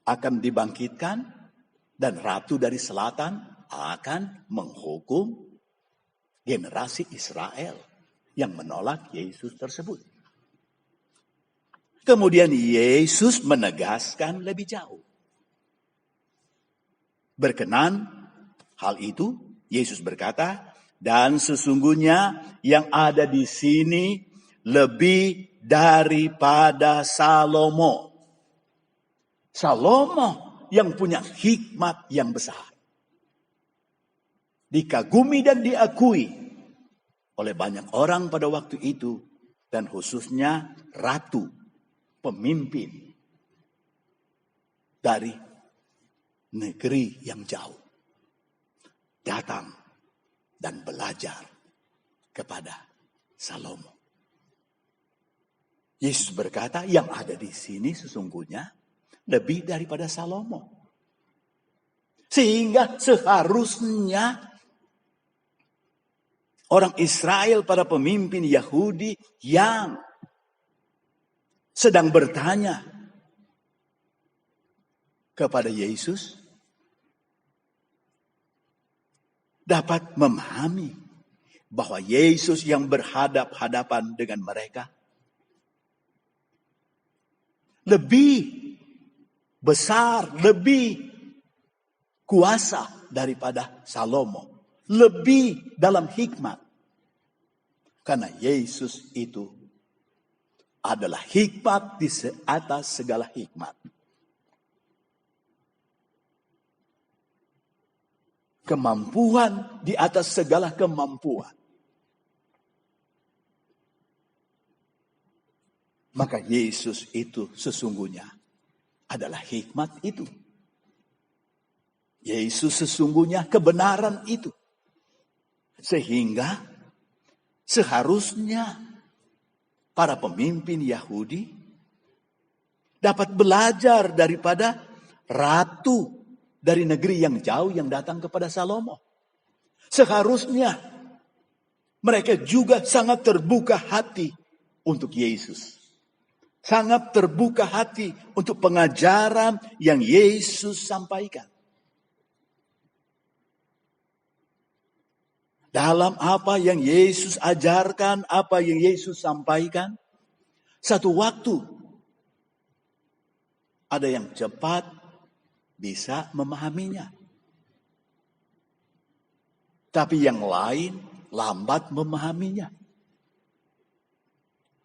akan dibangkitkan dan Ratu dari Selatan akan menghukum generasi Israel yang menolak Yesus tersebut. Kemudian Yesus menegaskan lebih jauh. Berkenan hal itu, Yesus berkata, dan sesungguhnya yang ada di sini lebih daripada Salomo. Salomo yang punya hikmat yang besar. Dikagumi dan diakui oleh banyak orang pada waktu itu. Dan khususnya ratu, pemimpin dari negeri yang jauh. Datang dan belajar kepada Salomo. Yesus berkata, yang ada di sini sesungguhnya lebih daripada Salomo. Sehingga seharusnya orang Israel, para pemimpin Yahudi yang sedang bertanya kepada Yesus dapat memahami bahwa Yesus yang berhadap-hadapan dengan mereka lebih besar, lebih kuasa daripada Salomo. Lebih dalam hikmat. Karena Yesus itu adalah hikmat di atas segala hikmat. Kemampuan di atas segala kemampuan. Maka Yesus itu sesungguhnya adalah hikmat itu. Yesus sesungguhnya kebenaran itu. Sehingga seharusnya para pemimpin Yahudi dapat belajar daripada ratu dari negeri yang jauh yang datang kepada Salomo. Seharusnya mereka juga sangat terbuka hati untuk Yesus. Sangat terbuka hati untuk pengajaran yang Yesus sampaikan. Dalam apa yang Yesus ajarkan, apa yang Yesus sampaikan, satu waktu ada yang cepat bisa memahaminya. Tapi yang lain lambat memahaminya.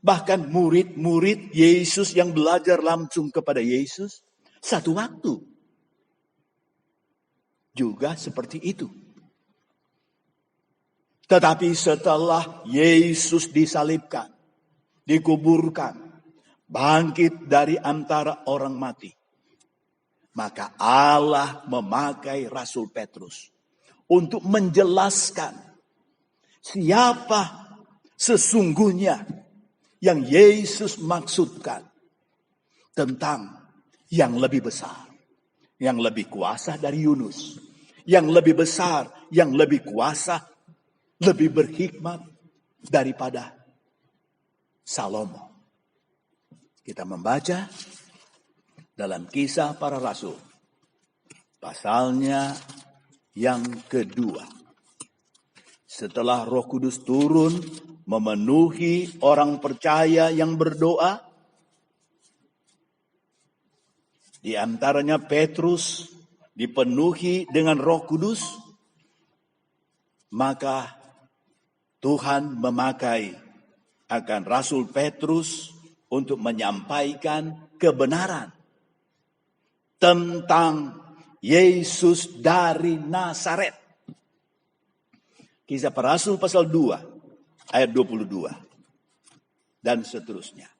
Bahkan murid-murid Yesus yang belajar langsung kepada Yesus, satu waktu juga seperti itu. Tetapi setelah Yesus disalibkan, dikuburkan, bangkit dari antara orang mati, maka Allah memakai Rasul Petrus untuk menjelaskan siapa sesungguhnya yang Yesus maksudkan tentang yang lebih besar, yang lebih kuasa dari Yunus, yang lebih besar, yang lebih kuasa, lebih berhikmat daripada Salomo. Kita membaca dalam Kisah Para Rasul, pasalnya yang kedua. Setelah Roh Kudus turun memenuhi orang percaya yang berdoa, di antaranya Petrus dipenuhi dengan Roh Kudus, maka Tuhan memakai akan Rasul Petrus untuk menyampaikan kebenaran tentang Yesus dari Nazaret. Kisah Para Rasul pasal 2 ayat 22 dan seterusnya.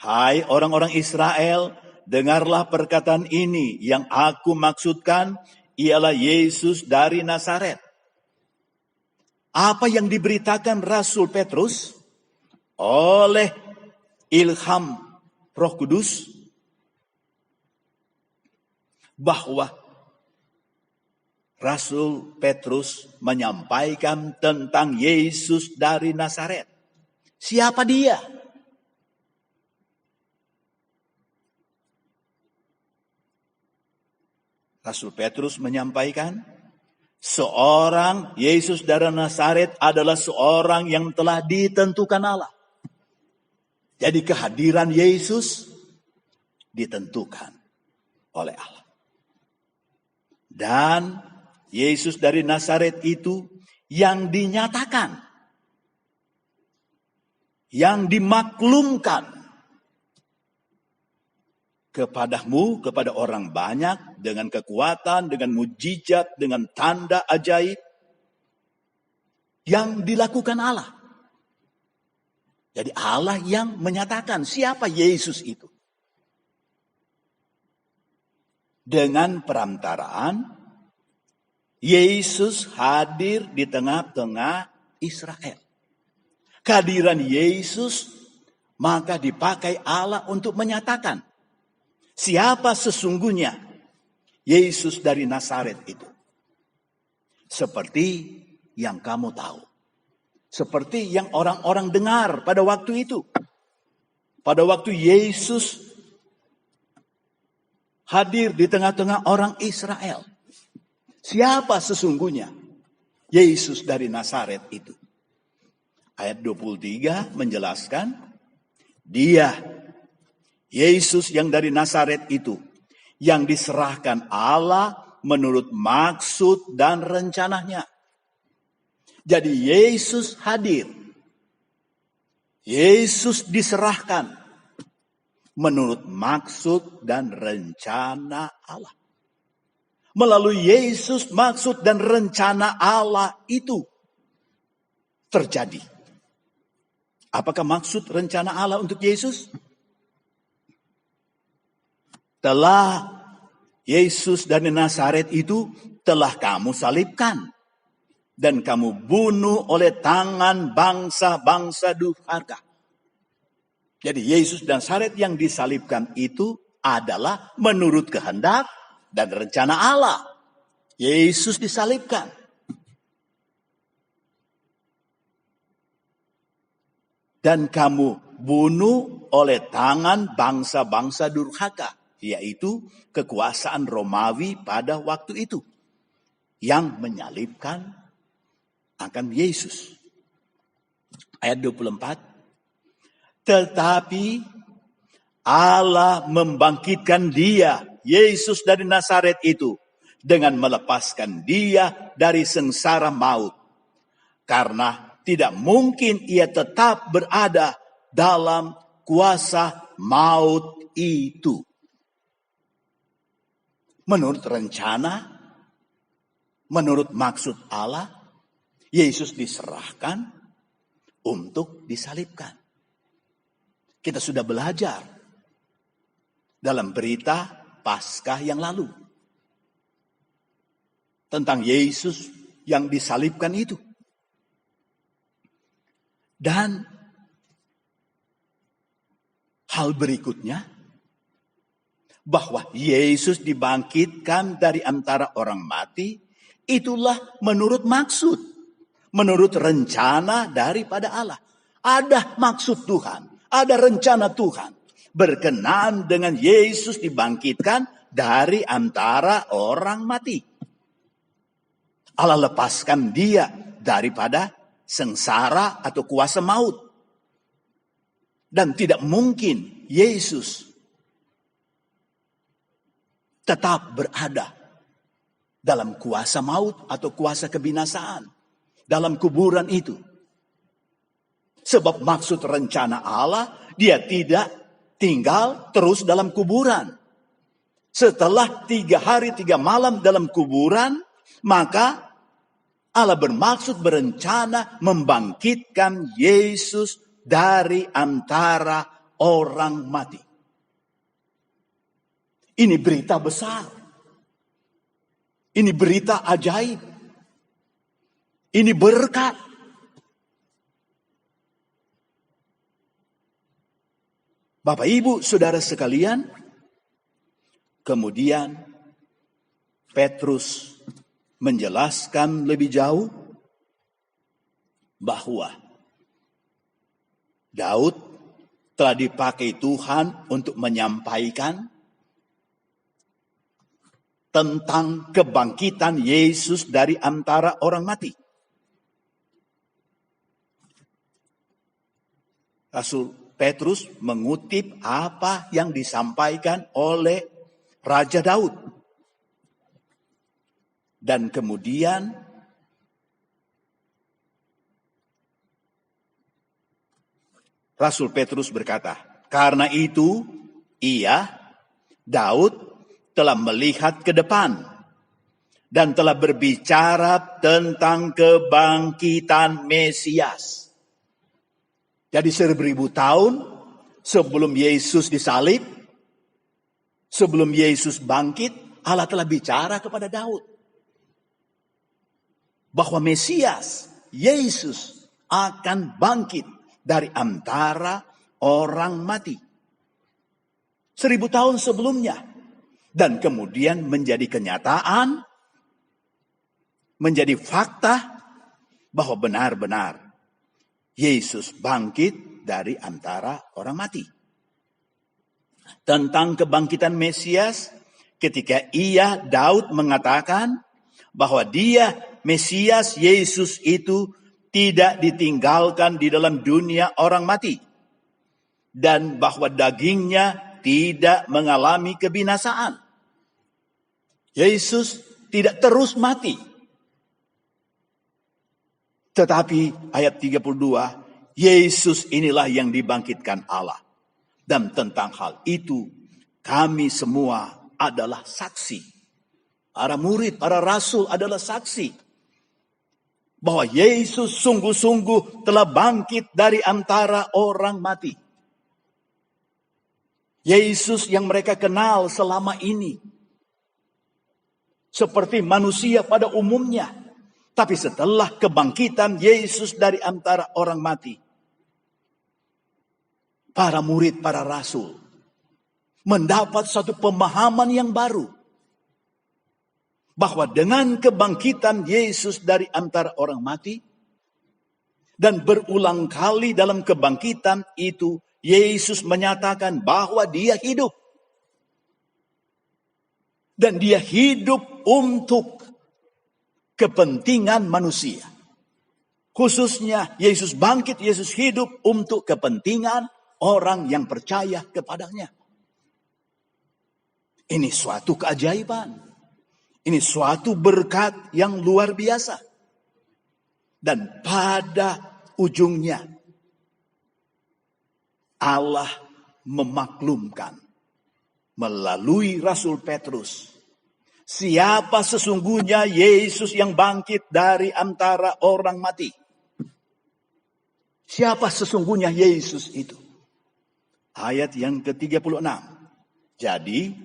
Hai orang-orang Israel, dengarlah perkataan ini, yang aku maksudkan ialah Yesus dari Nazaret. Apa yang diberitakan Rasul Petrus oleh ilham Roh Kudus bahwa Rasul Petrus menyampaikan tentang Yesus dari Nazaret. Siapa dia? Rasul Petrus menyampaikan, seorang Yesus dari Nazaret adalah seorang yang telah ditentukan Allah. Jadi kehadiran Yesus ditentukan oleh Allah. Dan Yesus dari Nazaret itu yang dinyatakan, yang dimaklumkan kepadamu, kepada orang banyak, dengan kekuatan, dengan mujizat, dengan tanda ajaib, yang dilakukan Allah. Jadi Allah yang menyatakan siapa Yesus itu. Dengan perantaraan, Yesus hadir di tengah-tengah Israel. Kehadiran Yesus maka dipakai Allah untuk menyatakan siapa sesungguhnya Yesus dari Nazaret itu. Seperti yang kamu tahu. Seperti yang orang-orang dengar pada waktu itu. Pada waktu Yesus hadir di tengah-tengah orang Israel. Siapa sesungguhnya Yesus dari Nazaret itu? Ayat 23 menjelaskan, dia, Yesus yang dari Nazaret itu, yang diserahkan Allah menurut maksud dan rencananya. Jadi Yesus hadir. Yesus diserahkan menurut maksud dan rencana Allah. Melalui Yesus, maksud dan rencana Allah itu terjadi. Apakah maksud rencana Allah untuk Yesus? Telah Yesus dari Nazaret itu telah kamu salibkan. Dan kamu bunuh oleh tangan bangsa-bangsa durhaka. Jadi Yesus dan Nazaret yang disalibkan itu adalah menurut kehendak dan rencana Allah. Yesus disalibkan. Dan kamu bunuh oleh tangan bangsa-bangsa durhaka. Yaitu kekuasaan Romawi pada waktu itu. Yang menyalibkan akan Yesus. Ayat 24. Tetapi Allah membangkitkan dia, Yesus dari Nazaret itu, dengan melepaskan dia dari sengsara maut. Karena tidak mungkin ia tetap berada dalam kuasa maut itu. Menurut rencana, menurut maksud Allah, Yesus diserahkan untuk disalibkan. Kita sudah belajar dalam berita Paskah yang lalu tentang Yesus yang disalibkan itu. Dan hal berikutnya, bahwa Yesus dibangkitkan dari antara orang mati, itulah menurut maksud. Menurut rencana daripada Allah. Ada maksud Tuhan. Ada rencana Tuhan. Berkenan dengan Yesus dibangkitkan dari antara orang mati. Allah lepaskan dia daripada sengsara atau kuasa maut. Dan tidak mungkin Yesus tetap berada dalam kuasa maut atau kuasa kebinasaan. Dalam kuburan itu. Sebab maksud rencana Allah, dia tidak tinggal terus dalam kuburan. Setelah 3 hari 3 malam dalam kuburan, maka Allah bermaksud berencana membangkitkan Yesus dari antara orang mati. Ini berita besar. Ini berita ajaib. Ini berkat. Bapak, Ibu, Saudara sekalian, kemudian Petrus menjelaskan lebih jauh bahwa Daud telah dipakai Tuhan untuk menyampaikan tentang kebangkitan Yesus dari antara orang mati. Rasul Petrus mengutip apa yang disampaikan oleh Raja Daud. Dan kemudian Rasul Petrus berkata, karena itu Daud telah melihat ke depan dan telah berbicara tentang kebangkitan Mesias. Jadi 1000 tahun sebelum Yesus disalib, sebelum Yesus bangkit, Allah telah bicara kepada Daud bahwa Mesias, Yesus akan bangkit dari antara orang mati. 1000 tahun sebelumnya. Dan kemudian menjadi kenyataan, menjadi fakta bahwa benar-benar Yesus bangkit dari antara orang mati. Tentang kebangkitan Mesias, ketika Daud mengatakan bahwa dia, Mesias Yesus itu tidak ditinggalkan di dalam dunia orang mati. Dan bahwa dagingnya tidak mengalami kebinasaan. Yesus tidak terus mati. Tetapi ayat 32, Yesus inilah yang dibangkitkan Allah. Dan tentang hal itu, kami semua adalah saksi. Para murid, para rasul adalah saksi. Bahwa Yesus sungguh-sungguh telah bangkit dari antara orang mati. Yesus yang mereka kenal selama ini. Seperti manusia pada umumnya. Tapi setelah kebangkitan Yesus dari antara orang mati. Para murid, para rasul. Mendapat satu pemahaman yang baru. Bahwa dengan kebangkitan Yesus dari antara orang mati. Dan berulang kali dalam kebangkitan itu. Yesus menyatakan bahwa dia hidup. Dan dia hidup untuk kepentingan manusia. Khususnya Yesus bangkit, Yesus hidup untuk kepentingan orang yang percaya kepadanya. Ini suatu keajaiban. Ini suatu berkat yang luar biasa. Dan pada ujungnya Allah memaklumkan melalui Rasul Petrus siapa sesungguhnya Yesus yang bangkit dari antara orang mati. Siapa sesungguhnya Yesus itu? Ayat yang ke-36. Jadi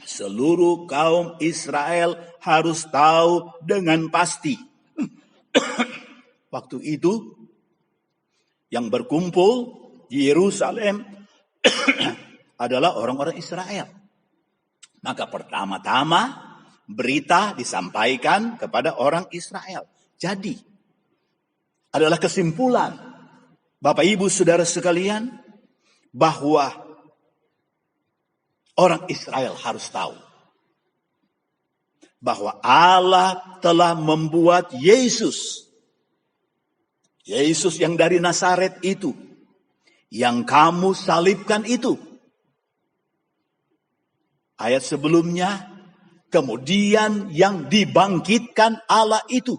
seluruh kaum Israel harus tahu dengan pasti. Waktu itu yang berkumpul di Yerusalem adalah orang-orang Israel. Maka pertama-tama berita disampaikan kepada orang Israel. Jadi adalah kesimpulan Bapak Ibu Saudara sekalian bahwa orang Israel harus tahu bahwa Allah telah membuat Yesus yang dari Nazaret itu, yang kamu salibkan itu. Ayat sebelumnya, kemudian yang dibangkitkan Allah itu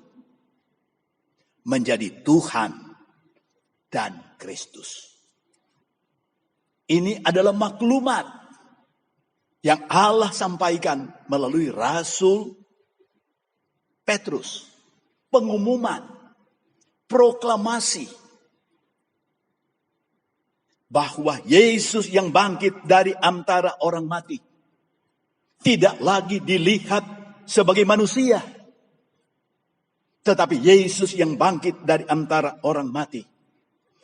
menjadi Tuhan dan Kristus. Ini adalah maklumat yang Allah sampaikan melalui Rasul Petrus. Pengumuman, proklamasi bahwa Yesus yang bangkit dari antara orang mati tidak lagi dilihat sebagai manusia. Tetapi Yesus yang bangkit dari antara orang mati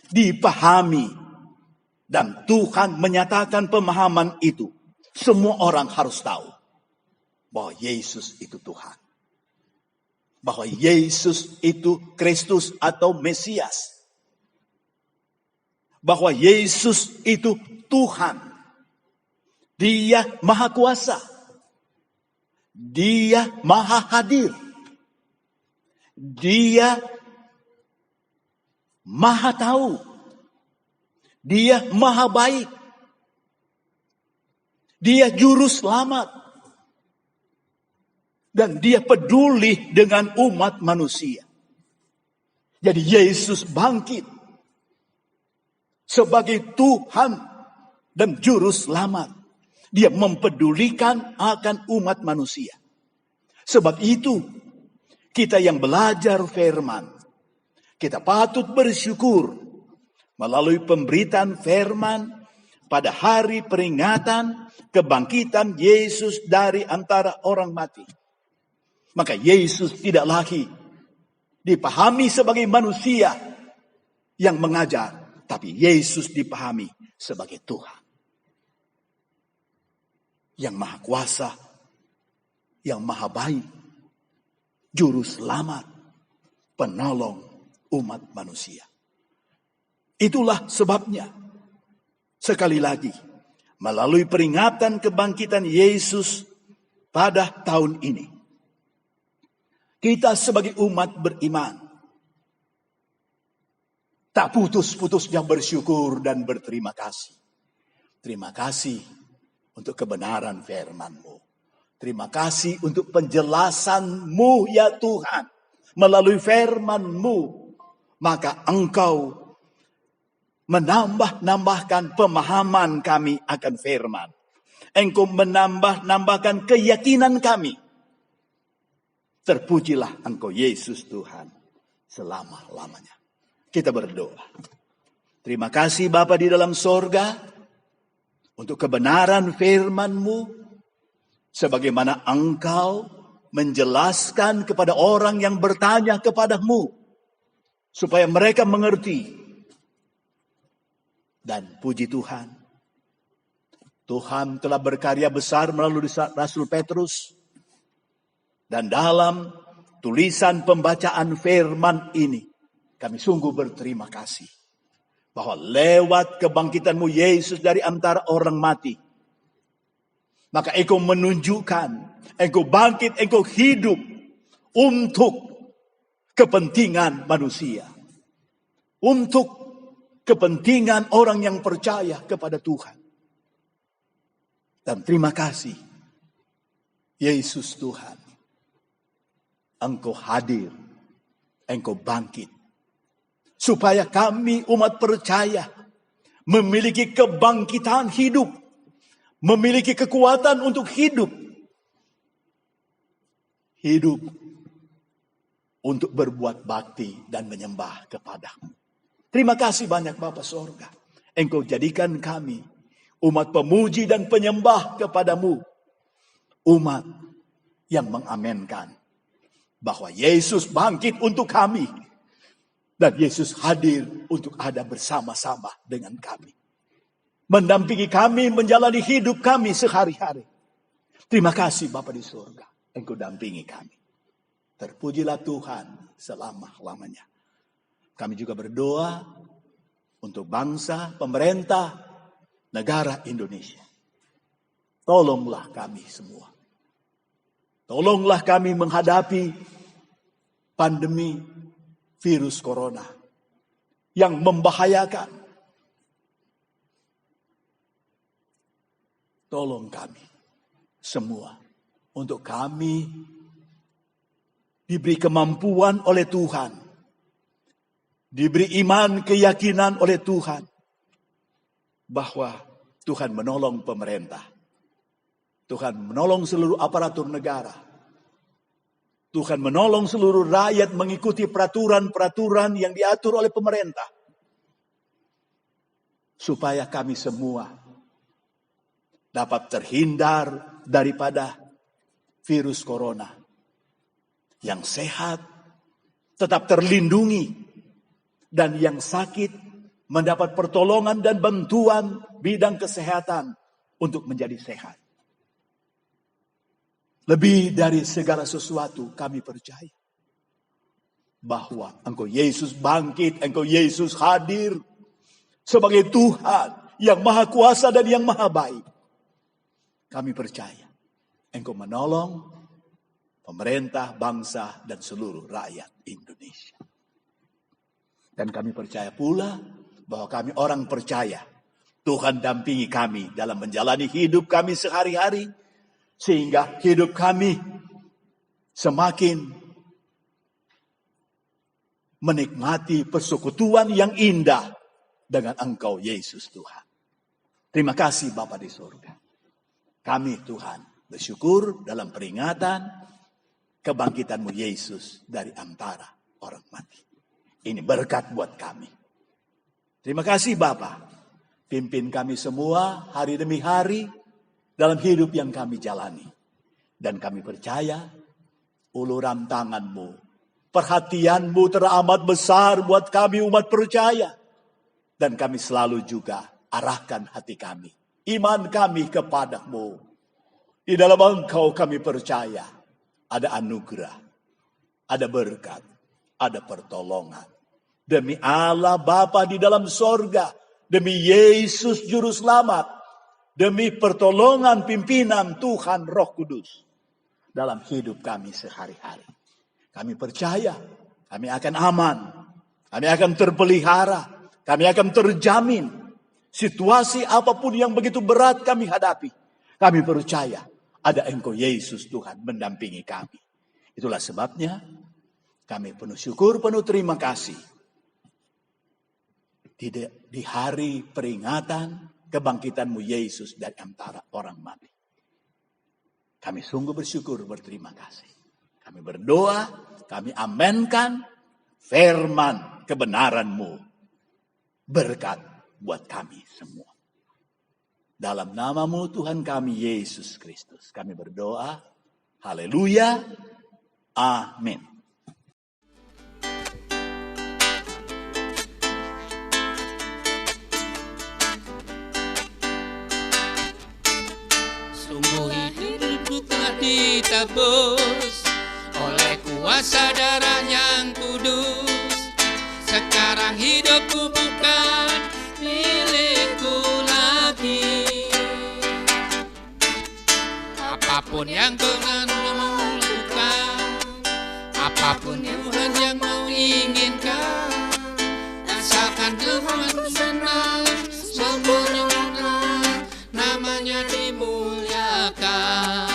dipahami. Dan Tuhan menyatakan pemahaman itu. Semua orang harus tahu. bahwa Yesus itu Tuhan. Bahwa Yesus itu Kristus atau Mesias. Bahwa Yesus itu Tuhan. Dia Maha Kuasa. Dia Maha Hadir. Dia Maha Tahu. Dia Maha Baik. Dia Juru Selamat. Dan dia peduli dengan umat manusia. Jadi Yesus bangkit sebagai Tuhan dan Juru Selamat. Dia mempedulikan akan umat manusia. Sebab itu, kita yang belajar firman, kita patut bersyukur melalui pemberitaan firman pada hari peringatan kebangkitan Yesus dari antara orang mati. Maka Yesus tidak lagi dipahami sebagai manusia yang mengajar, tapi Yesus dipahami sebagai Tuhan yang Maha Kuasa, yang Maha Baik, Juru Selamat, penolong umat manusia. Itulah sebabnya, sekali lagi, melalui peringatan kebangkitan Yesus pada tahun ini, kita sebagai umat beriman tak putus-putusnya bersyukur dan berterima kasih. Terima kasih untuk kebenaran firman-Mu. Terima kasih untuk penjelasan-Mu ya Tuhan. Melalui firman-Mu, maka Engkau menambahkan pemahaman kami akan firman. Engkau menambahkan keyakinan kami. Terpujilah Engkau Yesus Tuhan selama-lamanya. Kita berdoa. Terima kasih Bapa di dalam sorga untuk kebenaran firman-Mu. Sebagaimana Engkau menjelaskan kepada orang yang bertanya kepada-Mu. Supaya mereka mengerti. Dan puji Tuhan. Tuhan telah berkarya besar melalui Rasul Petrus. Dan dalam tulisan pembacaan firman ini, kami sungguh berterima kasih. Bahwa lewat kebangkitan-Mu Yesus dari antara orang mati, maka Engkau menunjukkan, Engkau bangkit, Engkau hidup untuk kepentingan manusia. Untuk kepentingan orang yang percaya kepada Tuhan. Dan terima kasih, Yesus Tuhan. Engkau hadir, Engkau bangkit. Supaya kami umat percaya memiliki kebangkitan hidup. Memiliki kekuatan untuk hidup. Hidup untuk berbuat bakti dan menyembah kepada-Mu. Terima kasih banyak Bapa Sorga. Engkau jadikan kami umat pemuji dan penyembah kepada-Mu. Umat yang mengamenkan bahwa Yesus bangkit untuk kami. Dan Yesus hadir untuk ada bersama-sama dengan kami. Mendampingi kami, menjalani hidup kami sehari-hari. Terima kasih Bapa di surga. Engkau dampingi kami. Terpujilah Tuhan selama-lamanya. Kami juga berdoa untuk bangsa, pemerintah, negara Indonesia. Tolonglah kami semua. Tolonglah kami menghadapi pandemi virus corona yang membahayakan. Tolong kami semua untuk kami diberi kemampuan oleh Tuhan. Diberi iman, keyakinan oleh Tuhan. Bahwa Tuhan menolong pemerintah. Tuhan menolong seluruh aparatur negara. Tuhan menolong seluruh rakyat mengikuti peraturan-peraturan yang diatur oleh pemerintah. Supaya kami semua dapat terhindar daripada virus corona. Yang sehat tetap terlindungi. Dan yang sakit mendapat pertolongan dan bantuan bidang kesehatan untuk menjadi sehat. Lebih dari segala sesuatu kami percaya bahwa Engkau Yesus bangkit, Engkau Yesus hadir sebagai Tuhan yang maha kuasa dan yang maha baik. Kami percaya Engkau menolong pemerintah, bangsa, dan seluruh rakyat Indonesia. Dan kami percaya pula bahwa kami orang percaya Tuhan dampingi kami dalam menjalani hidup kami sehari-hari, sehingga hidup kami semakin menikmati persekutuan yang indah dengan Engkau Yesus Tuhan. Terima kasih Bapa di surga. Kami Tuhan bersyukur dalam peringatan kebangkitan-Mu Yesus dari antara orang mati. Ini berkat buat kami. Terima kasih Bapa. Pimpin kami semua hari demi hari dalam hidup yang kami jalani. Dan kami percaya uluran tangan-Mu, perhatian-Mu teramat besar buat kami umat percaya. Dan kami selalu juga arahkan hati kami, iman kami kepada-Mu. Di dalam Engkau kami percaya ada anugerah, ada berkat, ada pertolongan. Demi Allah Bapa di dalam sorga, demi Yesus Juru Selamat, demi pertolongan pimpinan Tuhan Roh Kudus dalam hidup kami sehari-hari. Kami percaya kami akan aman, kami akan terpelihara, kami akan terjamin. Situasi apapun yang begitu berat kami hadapi, kami percaya ada Engkau Yesus Tuhan mendampingi kami. Itulah sebabnya kami penuh syukur, penuh terima kasih. Di hari peringatan kebangkitan-Mu Yesus dari antara orang mati. Kami sungguh bersyukur, berterima kasih. Kami berdoa, kami amenkan firman kebenaran-Mu. Berkat buat kami semua. Dalam nama-Mu Tuhan kami Yesus Kristus. Kami berdoa. Haleluya. Amin. Sungguh hidupku telah ditebus oleh kuasa darah yang kudus. Sekarang hidupku bukan milikku lagi. Apapun yang Tuhan mau lakukan, apapun Tuhan yang mau inginkan, asalkan Tuhan senang, sempurna, namanya dimuliakan.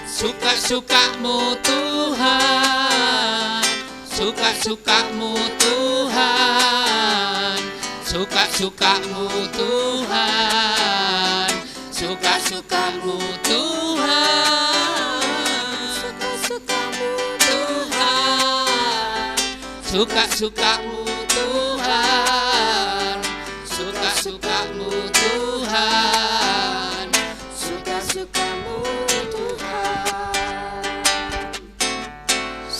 Suka-suka-Mu Tuhan, suka-suka-Mu Tuhan, suka-suka-Mu Tuhan, suka-suka-Mu Tuhan, suka-suka-Mu Tuhan, suka-suka-Mu Tuhan, suka-suka-Mu Tuhan, suka-suka-Mu Tuhan.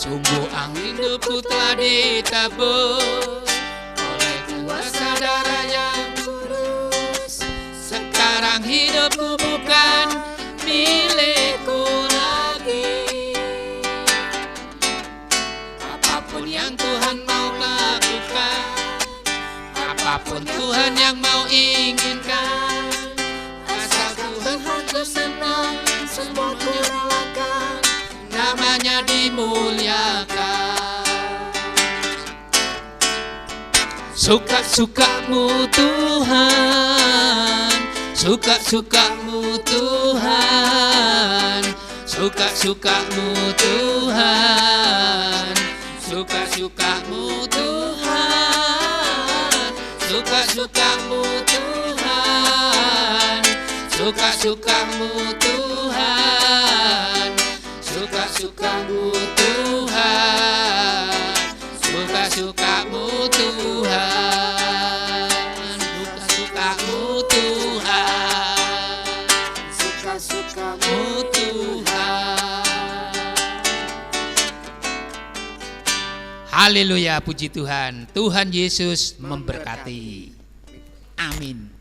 Sungguh hidupku telah ditebus oleh kuasa darah yang kudus. Sekarang hidupku bukan milikku lagi. Apapun yang Tuhan mau lakukan, apapun Tuhan yang mau inginkan, asal Tuhan hati senang, semua kurelakan, namanya dimuliakan. Suka-suka-Mu Tuhan, suka-suka-Mu Tuhan, suka-suka-Mu Tuhan, suka-suka-Mu Tuhan, suka-suka-Mu Tuhan, suka-suka-Mu Tuhan, suka-suka-Mu Tuhan, suka-suka-Mu Tuhan, suka-suka-Mu Tuhan, suka-suka-Mu Tuhan. Haleluya, puji Tuhan. Tuhan Yesus memberkati. Amin.